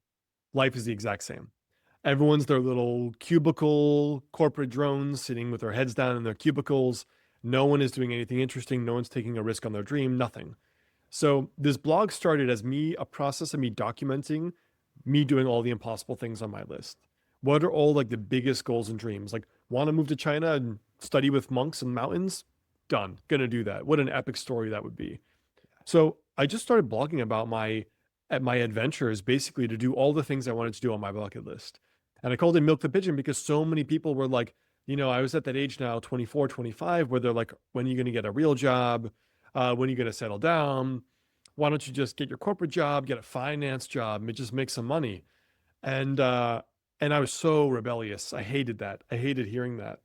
Life is the exact same. Everyone's their little cubicle corporate drones sitting with their heads down in their cubicles. No one is doing anything interesting. No one's taking a risk on their dream, nothing. So this blog started as a process of me documenting me doing all the impossible things on my list. What are all like the biggest goals and dreams? Like, want to move to China and study with monks in mountains? Done. Gonna do that. What an epic story that would be. So I just started blogging about my adventures, basically to do all the things I wanted to do on my bucket list. And I called it Milk the Pigeon because so many people were like, I was at that age now, 24, 25, where they're like, when are you going to get a real job? When are you going to settle down? Why don't you just get your corporate job, get a finance job, and just make some money? And I was so rebellious. I hated that. I hated hearing that.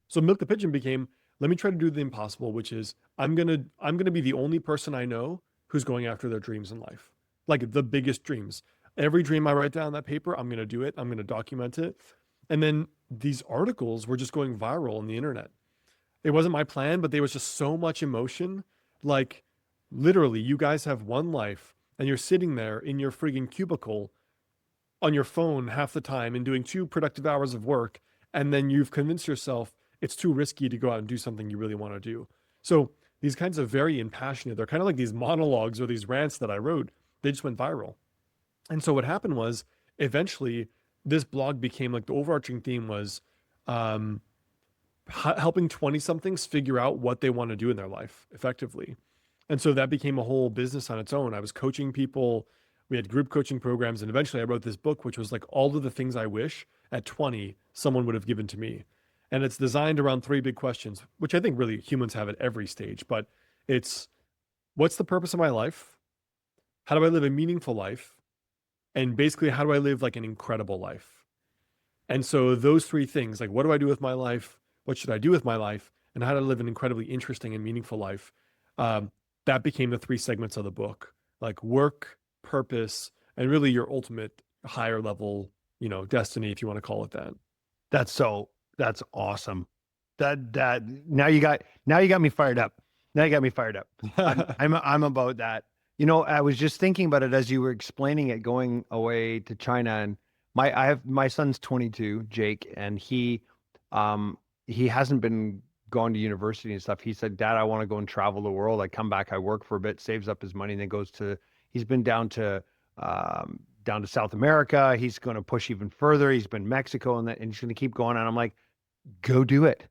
So Milk the Pigeon became, let me try to do the impossible, which is I'm gonna be the only person I know who's going after their dreams in life. Like the biggest dreams. Every dream I write down on that paper, I'm gonna do it. I'm gonna document it. And then these articles were just going viral on the internet. It wasn't my plan, but there was just so much emotion. Like, literally, you guys have one life and you're sitting there in your frigging cubicle on your phone half the time and doing 2 productive hours of work. And then you've convinced yourself it's too risky to go out and do something you really want to do. So these kinds of very impassionate, they're kind of like these monologues or these rants that I wrote, they just went viral. And so what happened was eventually this blog became like the overarching theme was um, helping 20 somethings figure out what they want to do in their life effectively. And so that became a whole business on its own. I was coaching people. We had group coaching programs. And eventually I wrote this book, which was like all of the things I wish at 20 someone would have given to me. And it's designed around 3 big questions, which I think really humans have at every stage. But it's, what's the purpose of my life? How do I live a meaningful life? And basically, how do I live like an incredible life? And so those 3 things, like what do I do with my life? What should I do with my life? And how to live an incredibly interesting and meaningful life? That became the 3 segments of the book, like work, purpose, and really your ultimate higher level, destiny, if you want to call it that. That's so That's awesome. That now you got me fired up. Now you got me fired up. I'm about that. I was just thinking about it as you were explaining it, going away to China, and my son's 22, Jake, and he hasn't been going to university and stuff. He said, "Dad, I want to go and travel the world. I come back, I work for a bit, saves up his money, and then he's been down to South America. He's going to push even further. He's been Mexico and he's going to keep going." And I'm like, go do it.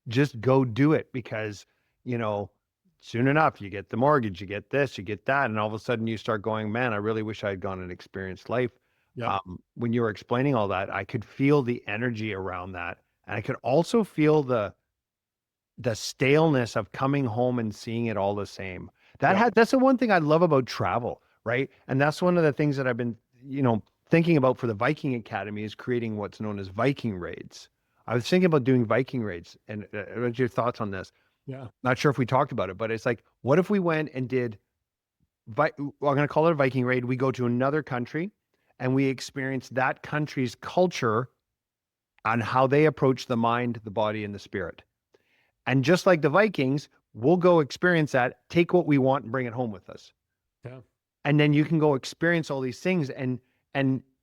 Just go do it because, you know, soon enough, you get the mortgage, you get this, you get that. And all of a sudden you start going, man, I really wish I had gone and experienced life. Yep. When you were explaining all that, I could feel the energy around that. And I could also feel the staleness of coming home and seeing it all the same. Yep. That's the one thing I love about travel, right? And that's one of the things that I've been, thinking about for the Viking Academy is creating what's known as Viking raids. I was thinking about doing Viking raids, and what's your thoughts on this? Yeah. Not sure if we talked about it, but it's like, what if we went and did, I'm going to call it a Viking raid. We go to another country and we experience that country's culture on how they approach the mind, the body, and the spirit. And just like the Vikings, we'll go experience that, take what we want and bring it home with us. Yeah. And then you can go experience all these things. And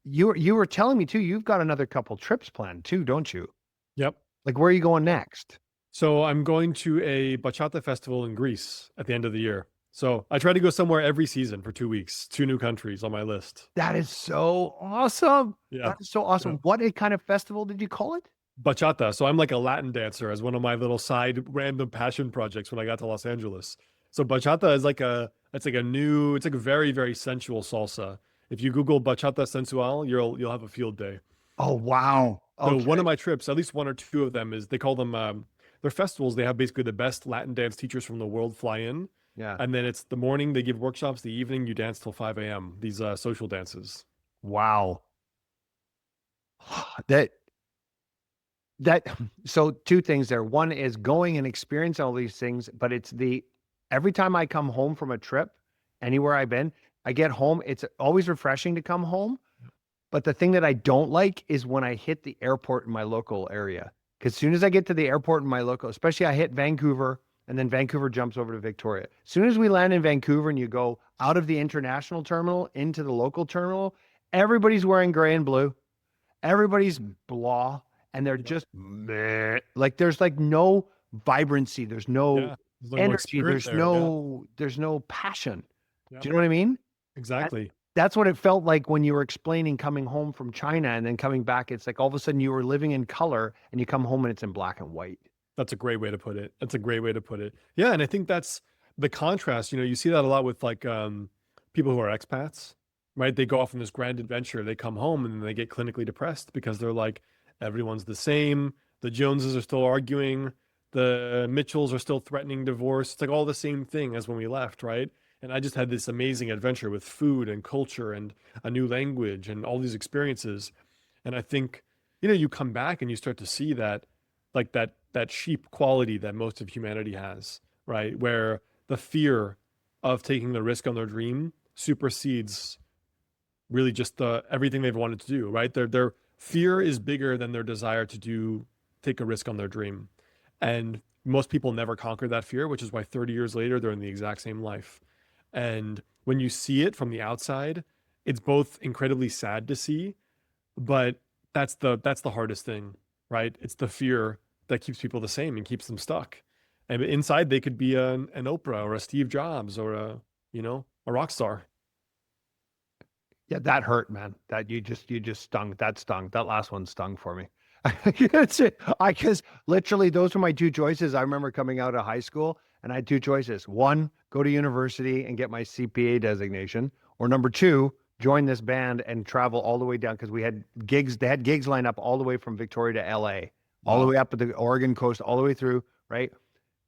you were telling me too, you've got another couple trips planned too, don't you? Yep. Like, where are you going next? So I'm going to a bachata festival in Greece at the end of the year. So I try to go somewhere every season for 2 weeks, two new countries on my list. That is so awesome. Yeah. That is so awesome. Yeah. What a kind of festival did you call it? Bachata. So I'm like a Latin dancer as one of my little side random passion projects when I got to Los Angeles. So bachata is it's like a very, very sensual salsa. If you Google bachata sensual, you'll have a field day. Oh, wow. So one Okay. of my trips, at least one or two of them, is they call them they're festivals. They have basically the best Latin dance teachers from the world fly in, Yeah. and then it's the morning they give workshops. The evening you dance till 5 a.m. These social dances. Wow. That that so two things there. One is going and experience all these things, but every time I come home from a trip, anywhere I've been, I get home, it's always refreshing to come home. But the thing that I don't like is when I hit the airport in my local area. Because as soon as I get to the airport in my local, especially I hit Vancouver and then Vancouver jumps over to Victoria. As soon as we land in Vancouver and you go out of the international terminal into the local terminal, everybody's wearing gray and blue. Everybody's blah. And they're Yep. just meh. Like there's like no vibrancy. There's no Yeah, there's like no energy. spirit There's there. Yeah, no passion. yeah, Do you know what I mean? That- exactly. That's what it felt like when you were explaining coming home from China and then coming back. It's like all of a sudden you were living in color and you come home and it's in black and white. That's a great way to put it. That's a great way to put it. Yeah, and I think that's the contrast. You see that a lot with like people who are expats, right? They go off on this grand adventure, they come home and they get clinically depressed because they're like, everyone's the same. The Joneses are still arguing. The Mitchells are still threatening divorce. It's like all the same thing as when we left, right? And I just had this amazing adventure with food and culture and a new language and all these experiences. And I think, you come back and you start to see that like that sheep quality that most of humanity has, right? Where the fear of taking the risk on their dream supersedes really just the everything they've wanted to do, right? Their fear is bigger than their desire to take a risk on their dream. And most people never conquer that fear, which is why 30 years later they're in the exact same life. And when you see it from the outside, it's both incredibly sad to see, but that's the hardest thing, right? It's the fear that keeps people the same and keeps them stuck. And inside they could be an Oprah or a Steve Jobs or a rock star. Yeah, that hurt, man. That you just stung. That stung. That last one stung for me. It's it. Because literally those were my two choices. I remember coming out of high school and I had two choices. One, go to university and get my CPA designation, or number two, join this band and travel all the way down because we had gigs. They had gigs lined up all the way from Victoria to LA, all the Wow. way up to the Oregon coast, all the way through, right?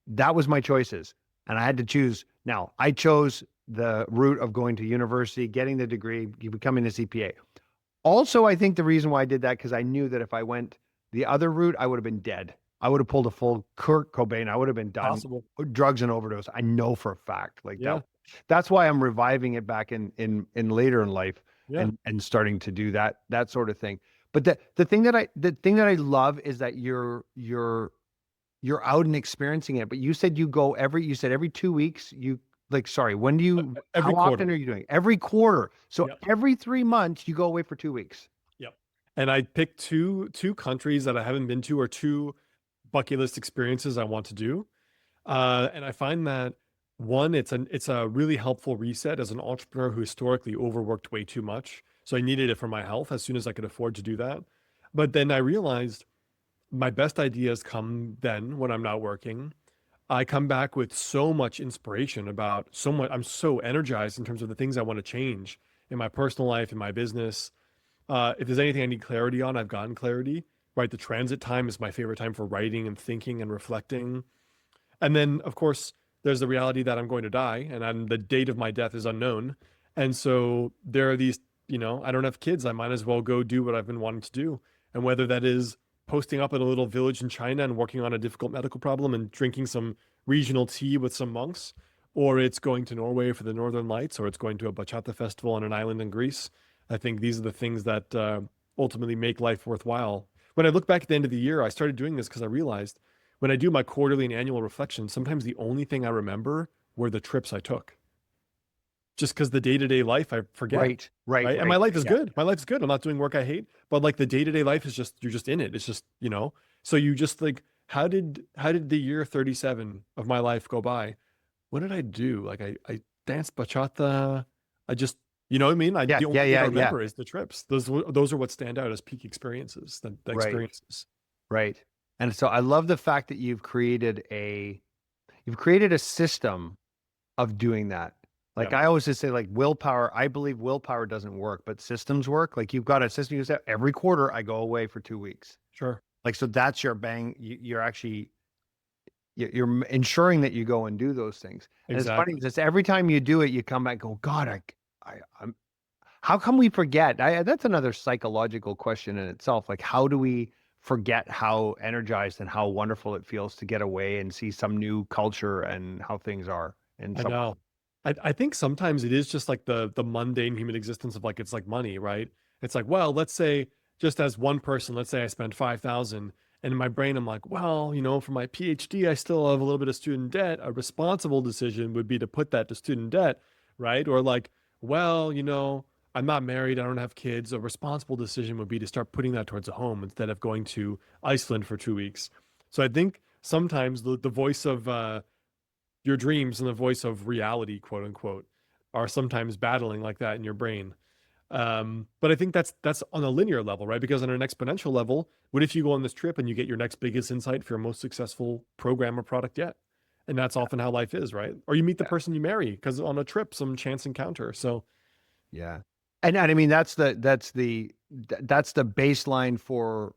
That was my choices. And I had to choose. Now, I chose the route of going to university, getting the degree, becoming a CPA. Also, I think the reason why I did that because I knew that if I went the other route, I would have been dead. I would have pulled a full Kurt Cobain. I would have been done. Possible. Drugs and overdose. I know for a fact. Like Yeah. that. That's why I'm reviving it back in later in life Yeah. and starting to do that sort of thing. But the thing that I love is that you're out and experiencing it. But you said every 2 weeks, sorry, Every how often quarter. are you doing? Every quarter. So Yep. every 3 months you go away for 2 weeks. Yep. And I picked two countries that I haven't been to, or two bucket list experiences I want to do. And I find that one, it's a really helpful reset as an entrepreneur who historically overworked way too much. So I needed it for my health as soon as I could afford to do that. But then I realized my best ideas come then when I'm not working. I come back with so much inspiration about so much. I'm so energized in terms of the things I want to change in my personal life, in my business. If there's anything I need clarity on, I've gotten clarity, right? The transit time is my favorite time for writing and thinking and reflecting. And then, of course, there's the reality that I'm going to die and the date of my death is unknown. And so there are these, I don't have kids. I might as well go do what I've been wanting to do. And whether that is posting up in a little village in China and working on a difficult medical problem and drinking some regional tea with some monks, or it's going to Norway for the Northern Lights, or it's going to a bachata festival on an island in Greece. I think these are the things that ultimately make life worthwhile. When I look back at the end of the year, I started doing this because I realized when I do my quarterly and annual reflections, sometimes the only thing I remember were the trips I took. Just because the day-to-day life I forget, Right, right, right? And my right. life is Yeah, good. My life is good. I'm not doing work I hate, but like the day-to-day life is just you're just in it. It's just, so you just like how did the year 37 of my life go by? What did I do? Like I danced bachata. I just, you know what I mean? yeah, The yeah, only thing I yeah, yeah. remember is the trips. Those are what stand out as peak experiences, the Right, experiences. right. And so I love the fact that you've created a system of doing that. Like Yeah, I always just say, like willpower, I believe willpower doesn't work, but systems work. Like you've got a system. You say every quarter I go away for 2 weeks. sure. Like so that's your bang. You're actually you're ensuring that you go and do those things. And it's funny Exactly. because every time you do it, you come back and go, God, I'm. How come we forget? That's another psychological question in itself. Like, how do we forget how energized and how wonderful it feels to get away and see some new culture and how things are in I some. know. I think sometimes it is just like the mundane human existence of like it's like money, right? It's like, well, let's say just as one person, let's say I spend 5,000 and in my brain I'm like, well, for my PhD, I still have a little bit of student debt. A responsible decision would be to put that to student debt, right? Or like, well, I'm not married, I don't have kids. A responsible decision would be to start putting that towards a home instead of going to Iceland for 2 weeks. So I think sometimes the voice of your dreams and the voice of reality, quote unquote, are sometimes battling like that in your brain. But I think that's on a linear level, right? Because on an exponential level, what if you go on this trip and you get your next biggest insight for your most successful program or product yet? And that's often how life is, right? Or you meet the Yeah. person you marry because on a trip, some chance encounter. So Yeah. And I mean that's the baseline for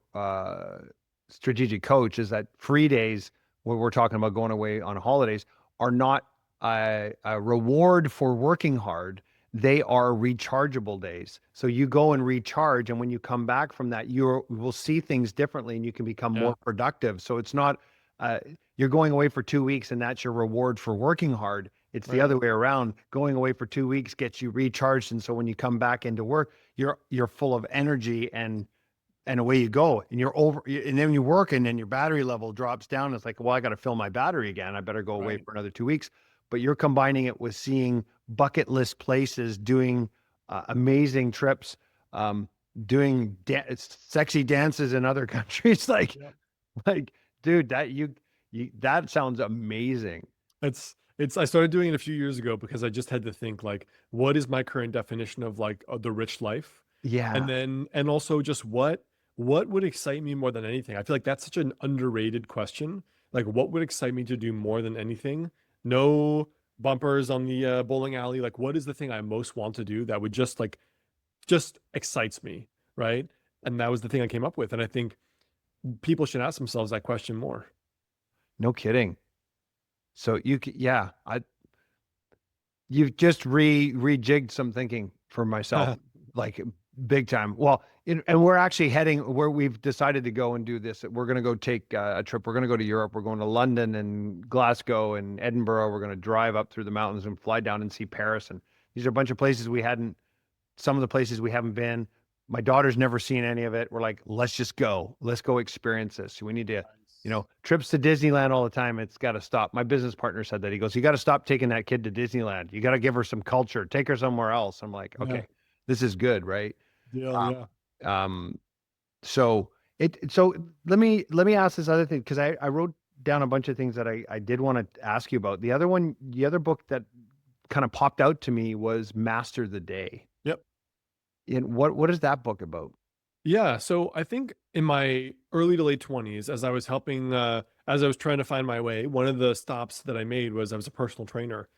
strategic coach is that free days where we're talking about going away on holidays are not a reward for working hard. They are rechargeable days. So you go and recharge, and when you come back from that, you will see things differently, and you can become yeah, more productive. So it's not uh, you're going away for 2 weeks, and that's your reward for working hard. It's the right. other way around. Going away for 2 weeks gets you recharged, and so when you come back into work, you're full of energy, and away you go. And you're over, and then you work, and then your battery level drops down. It's like, well, I got to fill my battery again. I better go away Right. for another 2 weeks. But you're combining it with seeing bucket list places, doing amazing trips, um, doing sexy dances in other countries. Yeah. Like, dude, that sounds amazing. It's I started doing it a few years ago because I just had to think like, what is my current definition of like the rich life? And Yeah. then and also just what would excite me more than anything? I feel like that's such an underrated question. Like what would excite me to do more than anything? No bumpers on the bowling alley. Like what is the thing I most want to do that would just excites me, right? And that was the thing I came up with. And I think people should ask themselves that question more. No kidding. So yeah, you've just rejigged some thinking for myself, like big time. Well, and we're actually heading where we've decided to go and do this. We're going to go take a trip. We're going to go to Europe. We're going to London and Glasgow and Edinburgh. We're going to drive up through the mountains and fly down and see Paris. And these are a bunch of places some of the places we haven't been. My daughter's never seen any of it. We're like, let's just go. Let's go experience this. We need to, Nice. trips to Disneyland all the time. It's got to stop. My business partner said that. He goes, you got to stop taking that kid to Disneyland. You got to give her some culture. Take her somewhere else. I'm like, Yeah. okay, this is good, right? Deal. Um, Yeah. um, so so let me ask this other thing because I wrote down a bunch of things that I did want to ask you about. The other book that kind of popped out to me was Master the Day. Yep. And what is that book about? Yeah, so I think in my early to late 20s, as I was trying to find my way, one of the stops that I made was I was a personal trainer.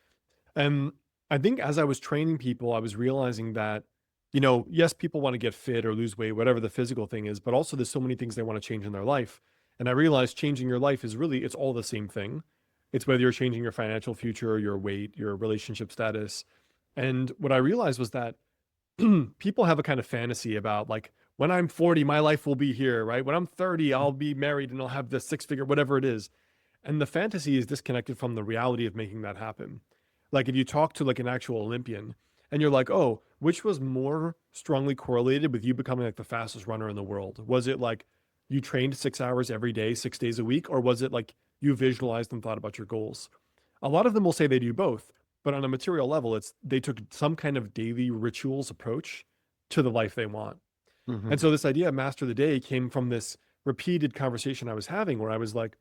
And I think as I was training people, I was realizing that, yes, people want to get fit or lose weight, whatever the physical thing is, but also there's so many things they want to change in their life. And I realized changing your life is really, it's all the same thing. It's whether you're changing your financial future, your weight, your relationship status. And what I realized was that people have a kind of fantasy about like when I'm 40 my life will be here, right? When I'm 30 I'll be married and I'll have this six figure whatever it is. And the fantasy is disconnected from the reality of making that happen. Like if you talk to like an actual Olympian and you're like, "Oh, which was more strongly correlated with you becoming like the fastest runner in the world? Was it like you trained 6 hours every day, 6 days a week, or was it like you visualized and thought about your goals?" A lot of them will say they do both, but on a material level, it's they took some kind of daily rituals approach to the life they want. And Hmm. so this idea of master the day came from this repeated conversation I was having where I was like,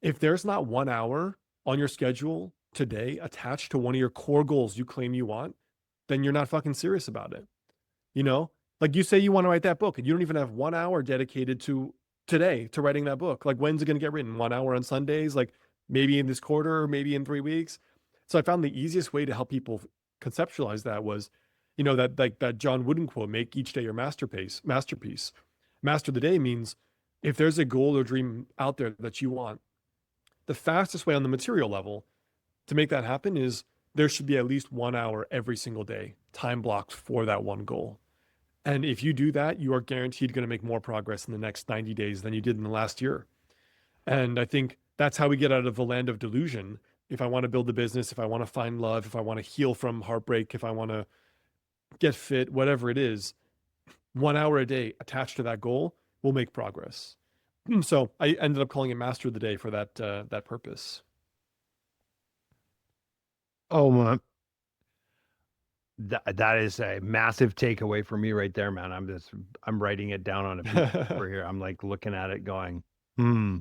if there's not 1 hour on your schedule today attached to one of your core goals you claim you want, then you're not fucking serious about it. You know, like you say you want to write that book and you don't even have 1 hour dedicated to today to writing that book. Like, when's it going to get written? 1 hour on Sundays? Like, maybe in this quarter, or maybe in 3 weeks. So I found the easiest way to help people conceptualize that was, that like that John Wooden quote, make each day your masterpiece. Master the day means if there's a goal or dream out there that you want, the fastest way on the material level to make that happen is there should be at least 1 hour every single day, time blocked for that one goal. And if you do that, you are guaranteed going to make more progress in the next 90 days than you did in the last year. And I think that's how we get out of the land of delusion. If I want to build a business, if I want to find love, if I want to heal from heartbreak, if I want to get fit, whatever it is, 1 hour a day attached to that goal will make progress. So I ended up calling it Master of the Day for that purpose. Oh my, that is a massive takeaway for me right there, man. I'm writing it down on a piece of paper here. I'm like looking at it going, hmm.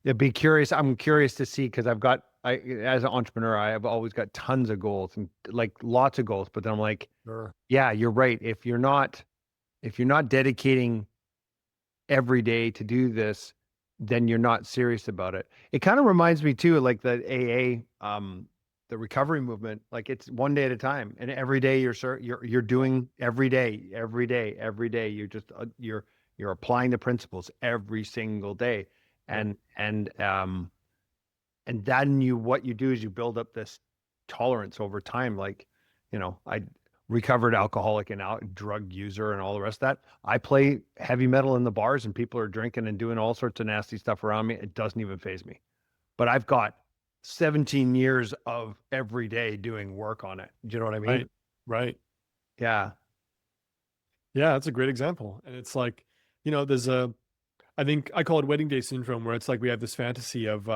Yeah, be curious. I'm curious to see because as an entrepreneur, I have always got tons of goals and like lots of goals. But then I'm like, Sure. yeah, you're right. If you're not dedicating every day to do this, then you're not serious about it. It kind of reminds me too, like the AA, the recovery movement. Like it's one day at a time, and every day you're doing every day, every day, every day. You're applying the principles every single day, Yep. and then what you do is you build up this tolerance over time. Like, I recovered alcoholic and drug user and all the rest of that. I play heavy metal in the bars and people are drinking and doing all sorts of nasty stuff around me. It doesn't even faze me. But I've got 17 years of every day doing work on it. Do you know what I mean? Right. Right. Yeah. Yeah, that's a great example. And it's like, there's I think I call it wedding day syndrome, where it's like we have this fantasy of,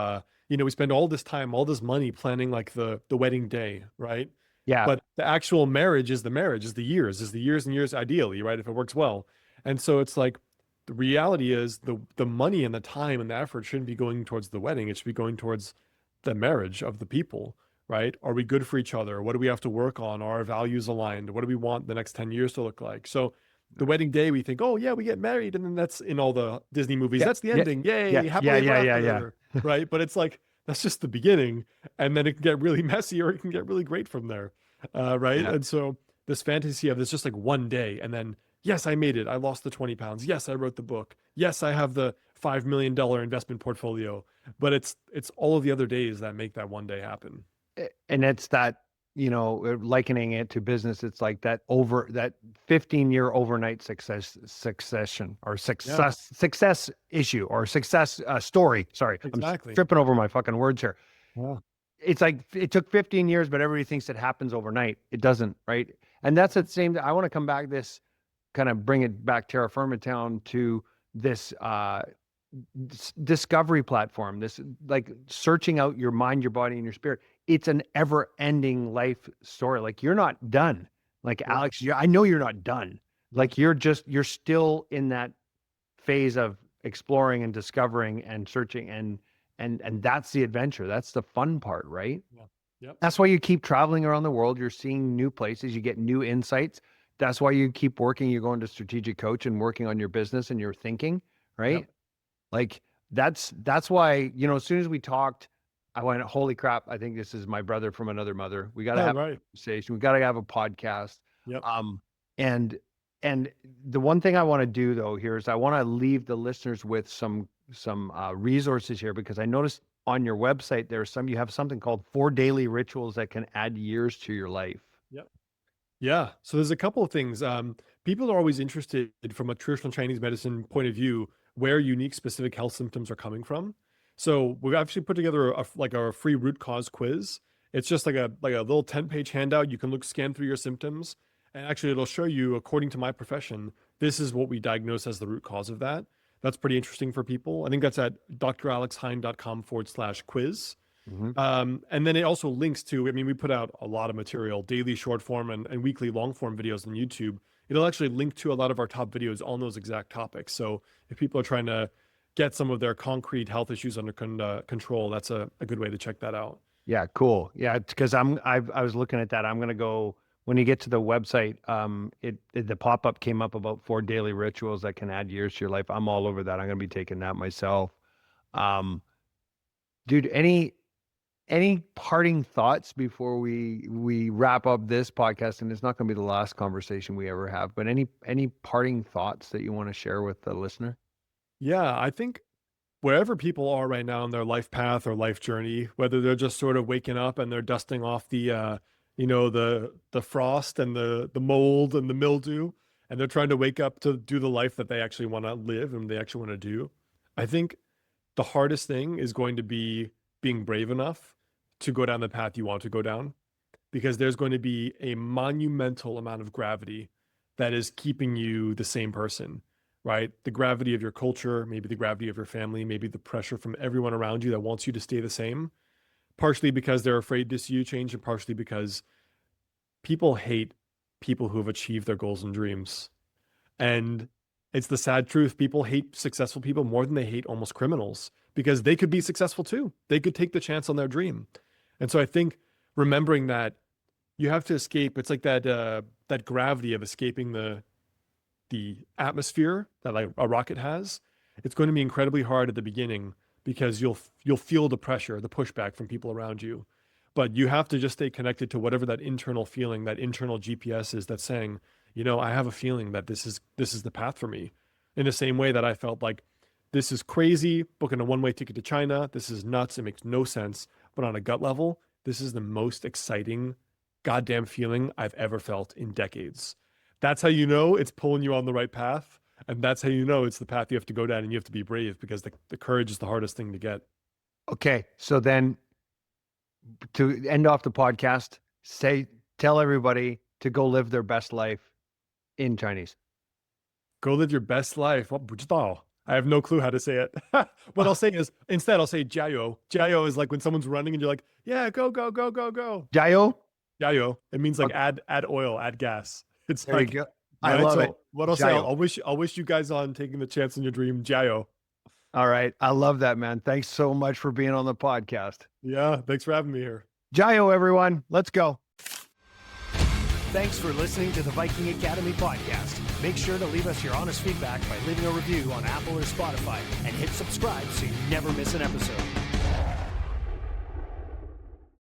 we spend all this time, all this money planning like the wedding day, right? Yeah. But the actual marriage is the marriage, is the years and years ideally, right? If it works well. And so it's like the reality is the money and the time and the effort shouldn't be going towards the wedding. It should be going towards the marriage of the people, right? Are we good for each other? What do we have to work on? Are our values aligned? What do we want the next 10 years to look like? So the wedding day, we think, oh yeah, we get married, and then that's in all the Disney movies. Yeah. That's the Yeah. ending. Yeah. Yay, Yeah. happily ever Yeah. Yeah. Yeah. after, right? But it's like that's just the beginning, and then it can get really messy, or it can get really great from there, right? Yeah. And so this fantasy of this just like one day, and then yes, I made it. I lost the 20 pounds. Yes, I wrote the book. Yes, I have the $5 million investment portfolio. But it's all of the other days that make that one day happen. And it's that, likening it to business, it's like that 15-year overnight succession or Yeah, success issue or success story. Sorry, I'm exactly. tripping over my fucking words here. Yeah. It's like it took 15 years, but everybody thinks it happens overnight. It doesn't, right? And that's the same. I want to come back this. kind of bring it back terra firma town to this discovery platform, this like searching out your mind, your body, and your spirit. It's an ever-ending life story. Like you're not done. Like Yeah. Alex, I know you're not done. Like you're still in that phase of exploring and discovering and searching, and that's the adventure. That's the fun part, right? Yeah. Yep. That's why you keep traveling around the world. You're seeing new places, you get new insights. That's why you keep working. You're going to strategic coach and working on your business and your thinking, right? Yep. Like that's why, as soon as we talked, I went, holy crap, I think this is my brother from another mother. We got to have a Right. conversation. We got to have a podcast. Yep. And the one thing I want to do though here is I want to leave the listeners with some resources here, because I noticed on your website you have something called 4 daily rituals that can add years to your life. Yep. Yeah. So there's a couple of things. People are always interested from a traditional Chinese medicine point of view, where unique specific health symptoms are coming from. So we've actually put together a free root cause quiz. It's just like a little 10-page handout. You can scan through your symptoms, and actually it'll show you, according to my profession, this is what we diagnose as the root cause of that. That's pretty interesting for people. I think that's at dralexheyne.com/quiz. Mm-hmm. And then it also links to, we put out a lot of material, daily short form and weekly long form videos on YouTube. It'll actually link to a lot of our top videos on those exact topics. So if people are trying to get some of their concrete health issues under control, that's a good way to check that out. Yeah, cool. Yeah, because I was looking at that. I'm gonna go when you get to the website. The pop-up came up about 4 daily rituals that can add years to your life. I'm all over that. I'm gonna be taking that myself. Dude, any parting thoughts before we wrap up this podcast? And it's not gonna be the last conversation we ever have, but any parting thoughts that you want to share with the listener? Yeah, I think wherever people are right now in their life path or life journey, whether they're just sort of waking up and they're dusting off the frost and the mold and the mildew, and they're trying to wake up to do the life that they actually want to live and they actually want to do. I think the hardest thing is going to be being brave enough to go down the path you want to go down, because there's going to be a monumental amount of gravity that is keeping you the same person, right? The gravity of your culture, maybe the gravity of your family, maybe the pressure from everyone around you that wants you to stay the same, partially because they're afraid to see you change, and partially because people hate people who have achieved their goals and dreams. And it's the sad truth. People hate successful people more than they hate almost criminals, because they could be successful too. They could take the chance on their dream. And so I think remembering that you have to escape, it's like that gravity of escaping the atmosphere that like a rocket has. It's going to be incredibly hard at the beginning, because you'll feel the pressure, the pushback from people around you. But you have to just stay connected to whatever that internal feeling, that internal GPS is that's saying, I have a feeling that this is the path for me. In the same way that I felt like, this is crazy, booking a one-way ticket to China. This is nuts. It makes no sense. But on a gut level, this is the most exciting goddamn feeling I've ever felt in decades. That's how you know it's pulling you on the right path. And that's how you know it's the path you have to go down, and you have to be brave, because the courage is the hardest thing to get. Okay, so then to end off the podcast, tell everybody to go live their best life in Chinese. Go live your best life. I have no clue how to say it. What I'll say is, instead, I'll say jiao. Jiao is like when someone's running and you're like, yeah, go, go, go, go, go. Jiao? Jiao. It means like Okay. add oil, add gas. It's There like, you go. I right? love So it. what I'll say, Jiao. I'll wish you guys on taking the chance in your dream. Jiao. All right. I love that, man. Thanks so much for being on the podcast. Yeah. Thanks for having me here. Jiao, everyone. Let's go. Thanks for listening to the Viking Academy podcast. Make sure to leave us your honest feedback by leaving a review on Apple or Spotify, and hit subscribe so you never miss an episode.